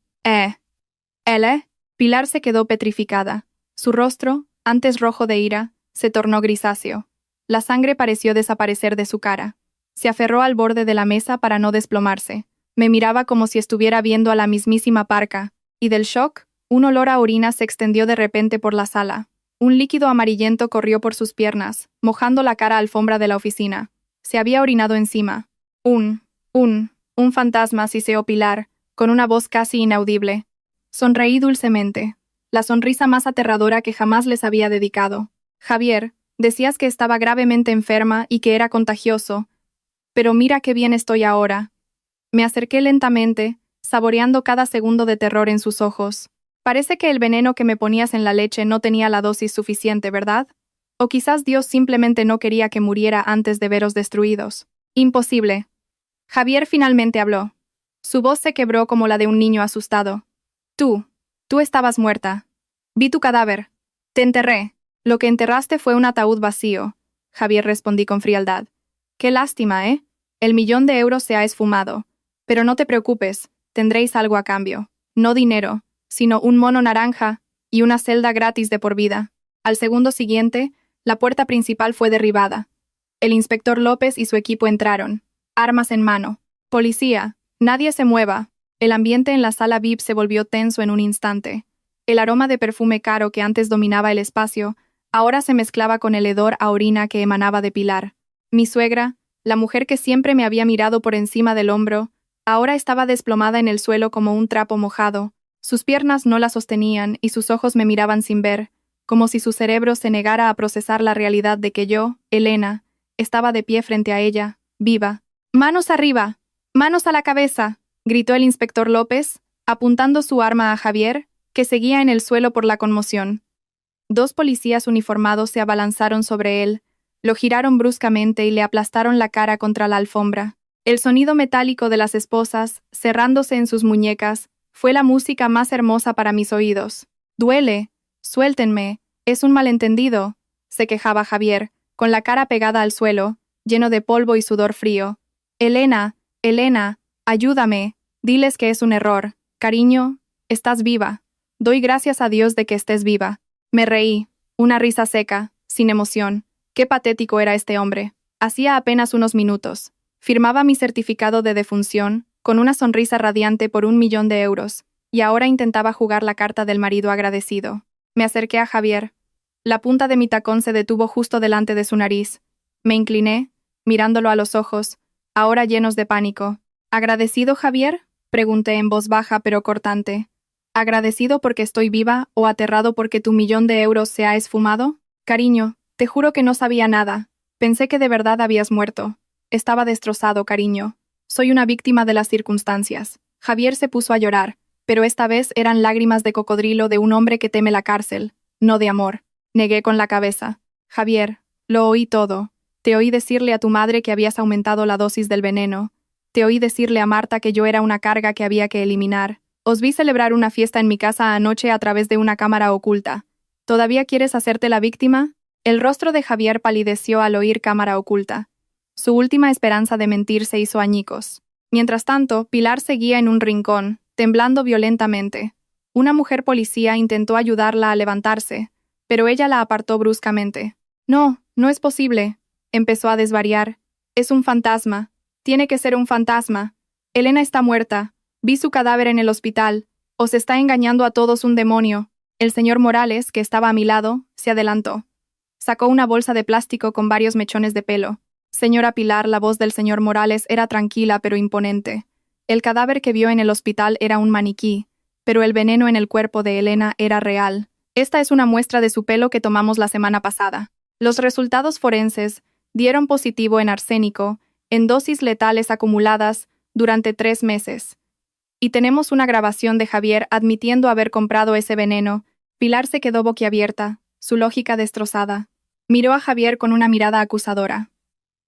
Pilar se quedó petrificada. Su rostro, antes rojo de ira, se tornó grisáceo. La sangre pareció desaparecer de su cara. Se aferró al borde de la mesa para no desplomarse. Me miraba como si estuviera viendo a la mismísima Parca, y del shock, un olor a orina se extendió de repente por la sala. Un líquido amarillento corrió por sus piernas, mojando la cara alfombra de la oficina. Se había orinado encima. Un fantasma, siseó Pilar, con una voz casi inaudible. Sonreí dulcemente, la sonrisa más aterradora que jamás les había dedicado. Javier, decías que estaba gravemente enferma y que era contagioso. Pero mira qué bien estoy ahora. Me acerqué lentamente, saboreando cada segundo de terror en sus ojos. Parece que el veneno que me ponías en la leche no tenía la dosis suficiente, ¿verdad? O quizás Dios simplemente no quería que muriera antes de veros destruidos. Imposible. Javier finalmente habló. Su voz se quebró como la de un niño asustado. Tú estabas muerta. Vi tu cadáver. Te enterré. Lo que enterraste fue un ataúd vacío. Javier respondí con frialdad. Qué lástima, ¿eh? El 1.000.000 de euros se ha esfumado. Pero no te preocupes, tendréis algo a cambio. No dinero, sino un mono naranja y una celda gratis de por vida. Al segundo siguiente, la puerta principal fue derribada. El inspector López y su equipo entraron, armas en mano. Policía, nadie se mueva. El ambiente en la sala VIP se volvió tenso en un instante. El aroma de perfume caro que antes dominaba el espacio, ahora se mezclaba con el hedor a orina que emanaba de Pilar. Mi suegra, la mujer que siempre me había mirado por encima del hombro, ahora estaba desplomada en el suelo como un trapo mojado. Sus piernas no la sostenían y sus ojos me miraban sin ver, como si su cerebro se negara a procesar la realidad de que yo, Elena, estaba de pie frente a ella, viva. ¡Manos arriba! ¡Manos a la cabeza!, gritó el inspector López, apuntando su arma a Javier, que seguía en el suelo por la conmoción. 2 policías uniformados se abalanzaron sobre él, lo giraron bruscamente y le aplastaron la cara contra la alfombra. El sonido metálico de las esposas, cerrándose en sus muñecas, fue la música más hermosa para mis oídos. «Duele. Suéltenme. Es un malentendido», se quejaba Javier, con la cara pegada al suelo, lleno de polvo y sudor frío. «Elena, ayúdame. Diles que es un error. Cariño, estás viva. Doy gracias a Dios de que estés viva». Me reí, una risa seca, sin emoción. Qué patético era este hombre. Hacía apenas unos minutos. Firmaba mi certificado de defunción, con una sonrisa radiante por 1.000.000 de euros, y ahora intentaba jugar la carta del marido agradecido. Me acerqué a Javier. La punta de mi tacón se detuvo justo delante de su nariz. Me incliné, mirándolo a los ojos, ahora llenos de pánico. ¿Agradecido, Javier?, pregunté en voz baja pero cortante. ¿Agradecido porque estoy viva o aterrado porque tu 1.000.000 de euros se ha esfumado? Cariño, te juro que no sabía nada. Pensé que de verdad habías muerto. Estaba destrozado, cariño. Soy una víctima de las circunstancias. Javier se puso a llorar, pero esta vez eran lágrimas de cocodrilo de un hombre que teme la cárcel, no de amor. Negué con la cabeza. Javier, lo oí todo. Te oí decirle a tu madre que habías aumentado la dosis del veneno. Te oí decirle a Marta que yo era una carga que había que eliminar. Os vi celebrar una fiesta en mi casa anoche a través de una cámara oculta. ¿Todavía quieres hacerte la víctima? El rostro de Javier palideció al oír cámara oculta. Su última esperanza de mentir se hizo añicos. Mientras tanto, Pilar seguía en un rincón, temblando violentamente. Una mujer policía intentó ayudarla a levantarse, pero ella la apartó bruscamente. No, no es posible. Empezó a desvariar. Es un fantasma. Tiene que ser un fantasma. Elena está muerta. Vi su cadáver en el hospital. Os está engañando a todos un demonio. El señor Morales, que estaba a mi lado, se adelantó. Sacó una bolsa de plástico con varios mechones de pelo. Señora Pilar, la voz del señor Morales era tranquila pero imponente. El cadáver que vio en el hospital era un maniquí, pero el veneno en el cuerpo de Elena era real. Esta es una muestra de su pelo que tomamos la semana pasada. Los resultados forenses dieron positivo en arsénico, en dosis letales acumuladas durante 3 meses. Y tenemos una grabación de Javier admitiendo haber comprado ese veneno. Pilar se quedó boquiabierta, su lógica destrozada. Miró a Javier con una mirada acusadora.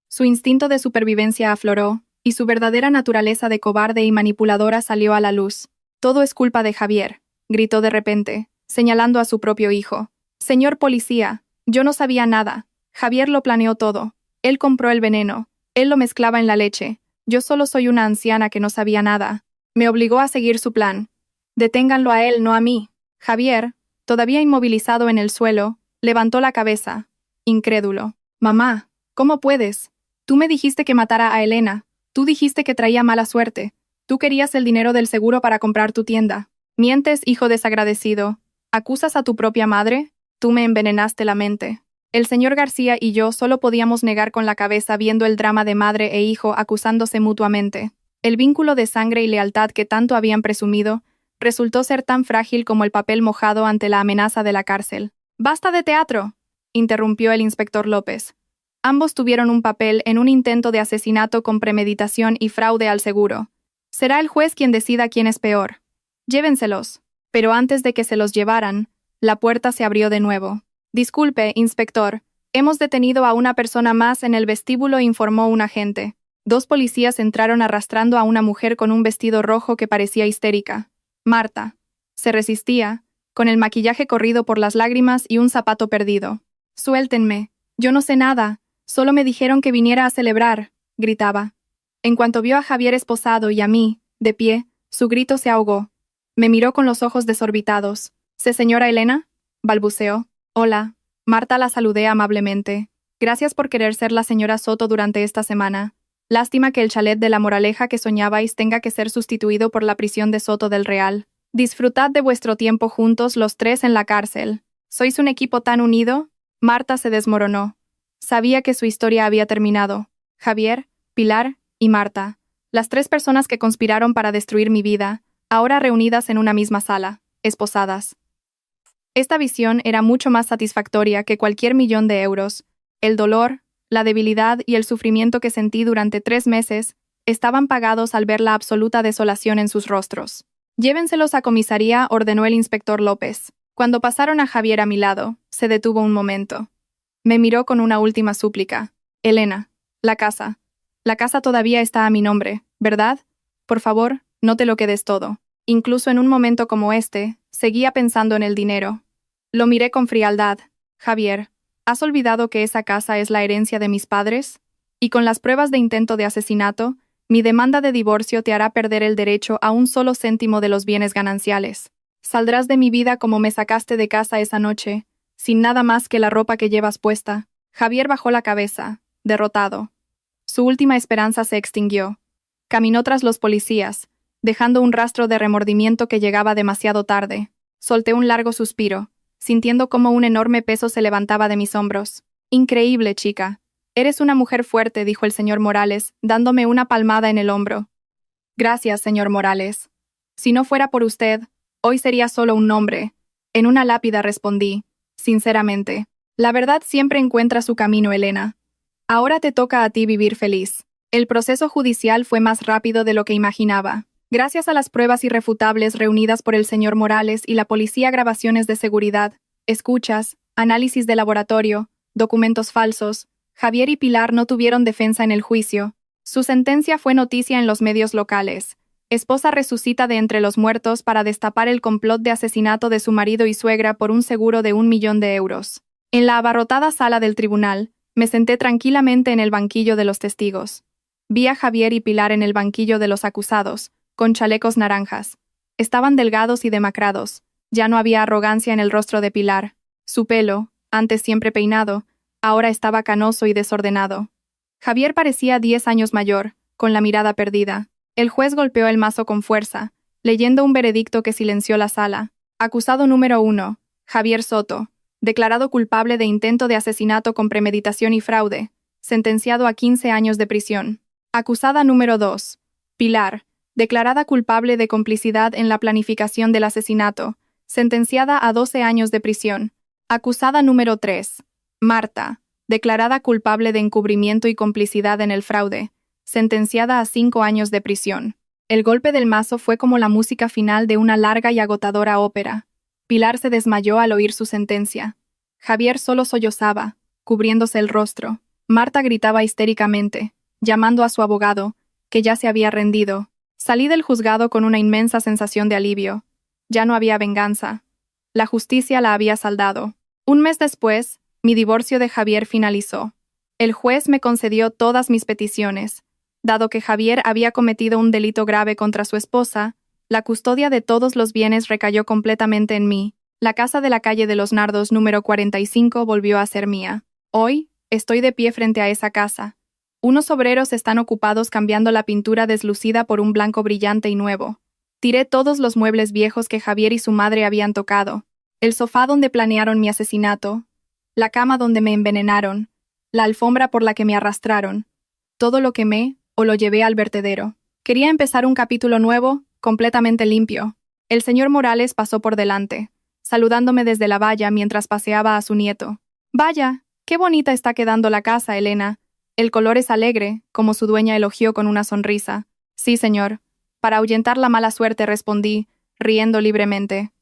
Su instinto de supervivencia afloró, y su verdadera naturaleza de cobarde y manipuladora salió a la luz. Todo es culpa de Javier, gritó de repente, señalando a su propio hijo. Señor policía, yo no sabía nada. Javier lo planeó todo. Él compró el veneno. Él lo mezclaba en la leche. Yo solo soy una anciana que no sabía nada. Me obligó a seguir su plan. Deténganlo a él, no a mí. Javier, todavía inmovilizado en el suelo, levantó la cabeza, incrédulo. Mamá, ¿cómo puedes? Tú me dijiste que matara a Elena. Tú dijiste que traía mala suerte. Tú querías el dinero del seguro para comprar tu tienda. Mientes, hijo desagradecido. ¿Acusas a tu propia madre? Tú me envenenaste la mente. El señor García y yo solo podíamos negar con la cabeza viendo el drama de madre e hijo acusándose mutuamente. El vínculo de sangre y lealtad que tanto habían presumido resultó ser tan frágil como el papel mojado ante la amenaza de la cárcel. ¡Basta de teatro!, interrumpió el inspector López. Ambos tuvieron un papel en un intento de asesinato con premeditación y fraude al seguro. Será el juez quien decida quién es peor. Llévenselos. Pero antes de que se los llevaran, la puerta se abrió de nuevo. Disculpe, inspector, hemos detenido a una persona más en el vestíbulo, informó un agente. 2 policías entraron arrastrando a una mujer con un vestido rojo que parecía histérica. Marta. Se resistía, con el maquillaje corrido por las lágrimas y un zapato perdido. Suéltenme. Yo no sé nada. Solo me dijeron que viniera a celebrar, gritaba. En cuanto vio a Javier esposado y a mí, de pie, su grito se ahogó. Me miró con los ojos desorbitados. ¿Sé señora Elena?, balbuceó. Hola. Marta la saludé amablemente. Gracias por querer ser la señora Soto durante esta semana. Lástima que el chalet de La Moraleja que soñabais tenga que ser sustituido por la prisión de Soto del Real. Disfrutad de vuestro tiempo juntos los 3 en la cárcel. ¿Sois un equipo tan unido? Marta se desmoronó. Sabía que su historia había terminado. Javier, Pilar y Marta, las 3 personas que conspiraron para destruir mi vida, ahora reunidas en una misma sala, esposadas. Esta visión era mucho más satisfactoria que cualquier millón de euros. El dolor, la debilidad y el sufrimiento que sentí durante 3 meses estaban pagados al ver la absoluta desolación en sus rostros. Llévenselos a comisaría, ordenó el inspector López. Cuando pasaron a Javier a mi lado, se detuvo un momento. Me miró con una última súplica. Elena, la casa. La casa todavía está a mi nombre, ¿verdad? Por favor, no te lo quedes todo. Incluso en un momento como este, seguía pensando en el dinero. Lo miré con frialdad. Javier, ¿has olvidado que esa casa es la herencia de mis padres? Y con las pruebas de intento de asesinato, mi demanda de divorcio te hará perder el derecho a un solo céntimo de los bienes gananciales. Saldrás de mi vida como me sacaste de casa esa noche, sin nada más que la ropa que llevas puesta. Javier bajó la cabeza, derrotado. Su última esperanza se extinguió. Caminó tras los policías, dejando un rastro de remordimiento que llegaba demasiado tarde. Solté un largo suspiro, sintiendo cómo un enorme peso se levantaba de mis hombros. Increíble, chica. Eres una mujer fuerte, dijo el señor Morales, dándome una palmada en el hombro. Gracias, señor Morales. Si no fuera por usted, hoy sería solo un nombre. En una lápida respondí, sinceramente. La verdad siempre encuentra su camino, Elena. Ahora te toca a ti vivir feliz. El proceso judicial fue más rápido de lo que imaginaba. Gracias a las pruebas irrefutables reunidas por el señor Morales y la policía, grabaciones de seguridad, escuchas, análisis de laboratorio, documentos falsos, Javier y Pilar no tuvieron defensa en el juicio. Su sentencia fue noticia en los medios locales, Esposa resucita de entre los muertos para destapar el complot de asesinato de su marido y suegra por un seguro de 1 millón de euros. En la abarrotada sala del tribunal, me senté tranquilamente en el banquillo de los testigos. Vi a Javier y Pilar en el banquillo de los acusados, con chalecos naranjas. Estaban delgados y demacrados. Ya no había arrogancia en el rostro de Pilar. Su pelo, antes siempre peinado, ahora estaba canoso y desordenado. Javier parecía 10 años mayor, con la mirada perdida. El juez golpeó el mazo con fuerza, leyendo un veredicto que silenció la sala. Acusado número 1, Javier Soto, declarado culpable de intento de asesinato con premeditación y fraude, sentenciado a 15 años de prisión. Acusada número 2, Pilar, declarada culpable de complicidad en la planificación del asesinato, sentenciada a 12 años de prisión. Acusada número 3, Marta, declarada culpable de encubrimiento y complicidad en el fraude, sentenciada a 5 años de prisión. El golpe del mazo fue como la música final de una larga y agotadora ópera. Pilar se desmayó al oír su sentencia. Javier solo sollozaba, cubriéndose el rostro. Marta gritaba histéricamente, llamando a su abogado, que ya se había rendido. Salí del juzgado con una inmensa sensación de alivio. Ya no había venganza. La justicia la había saldado. Un mes después, mi divorcio de Javier finalizó. El juez me concedió todas mis peticiones. Dado que Javier había cometido un delito grave contra su esposa, la custodia de todos los bienes recayó completamente en mí. La casa de la calle de los Nardos número 45 volvió a ser mía. Hoy, estoy de pie frente a esa casa. Unos obreros están ocupados cambiando la pintura deslucida por un blanco brillante y nuevo. Tiré todos los muebles viejos que Javier y su madre habían tocado. El sofá donde planearon mi asesinato, la cama donde me envenenaron, la alfombra por la que me arrastraron. Todo lo quemé o lo llevé al vertedero. Quería empezar un capítulo nuevo, completamente limpio. El señor Morales pasó por delante, saludándome desde la valla mientras paseaba a su nieto. «Vaya, qué bonita está quedando la casa, Elena. El color es alegre», como su dueña elogió con una sonrisa. «Sí, señor». Para ahuyentar la mala suerte respondí, riendo libremente.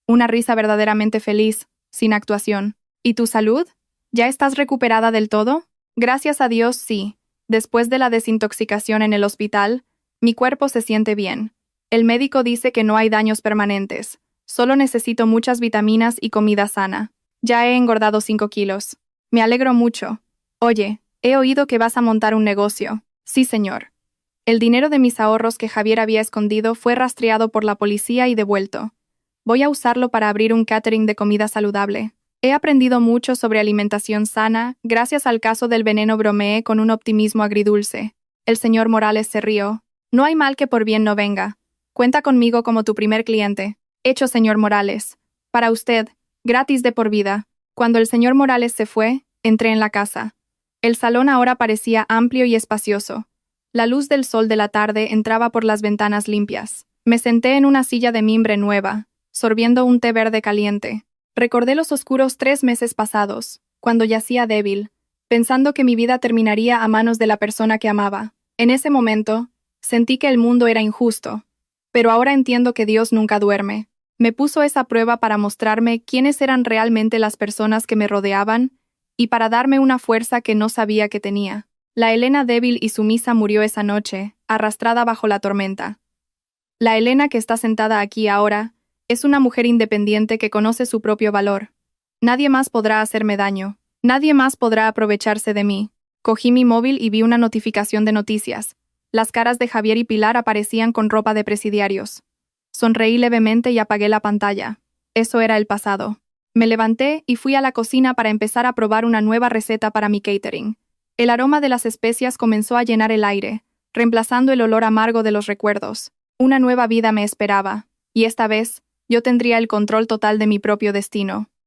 Una risa verdaderamente feliz, sin actuación. «¿Y tu salud? ¿Ya estás recuperada del todo?» «Gracias a Dios, sí. Después de la desintoxicación en el hospital, mi cuerpo se siente bien. El médico dice que no hay daños permanentes. Solo necesito muchas vitaminas y comida sana. Ya he engordado 5 kilos. Me alegro mucho. Oye, he oído que vas a montar un negocio». «Sí, señor». El dinero de mis ahorros que Javier había escondido fue rastreado por la policía y devuelto. Voy a usarlo para abrir un catering de comida saludable. He aprendido mucho sobre alimentación sana gracias al caso del veneno bromeé con un optimismo agridulce. El señor Morales se rió. «No hay mal que por bien no venga. Cuenta conmigo como tu primer cliente». «Hecho, señor Morales. Para usted, gratis de por vida». Cuando el señor Morales se fue, entré en la casa. El salón ahora parecía amplio y espacioso. La luz del sol de la tarde entraba por las ventanas limpias. Me senté en una silla de mimbre nueva, sorbiendo un té verde caliente. Recordé los oscuros 3 meses pasados, cuando yacía débil, pensando que mi vida terminaría a manos de la persona que amaba. En ese momento, sentí que el mundo era injusto. Pero ahora entiendo que Dios nunca duerme. Me puso esa prueba para mostrarme quiénes eran realmente las personas que me rodeaban y para darme una fuerza que no sabía que tenía. La Elena débil y sumisa murió esa noche, arrastrada bajo la tormenta. La Elena que está sentada aquí ahora es una mujer independiente que conoce su propio valor. Nadie más podrá hacerme daño. Nadie más podrá aprovecharse de mí. Cogí mi móvil y vi una notificación de noticias. Las caras de Javier y Pilar aparecían con ropa de presidiarios. Sonreí levemente y apagué la pantalla. Eso era el pasado. Me levanté y fui a la cocina para empezar a probar una nueva receta para mi catering. El aroma de las especias comenzó a llenar el aire, reemplazando el olor amargo de los recuerdos. Una nueva vida me esperaba, y esta vez, yo tendría el control total de mi propio destino.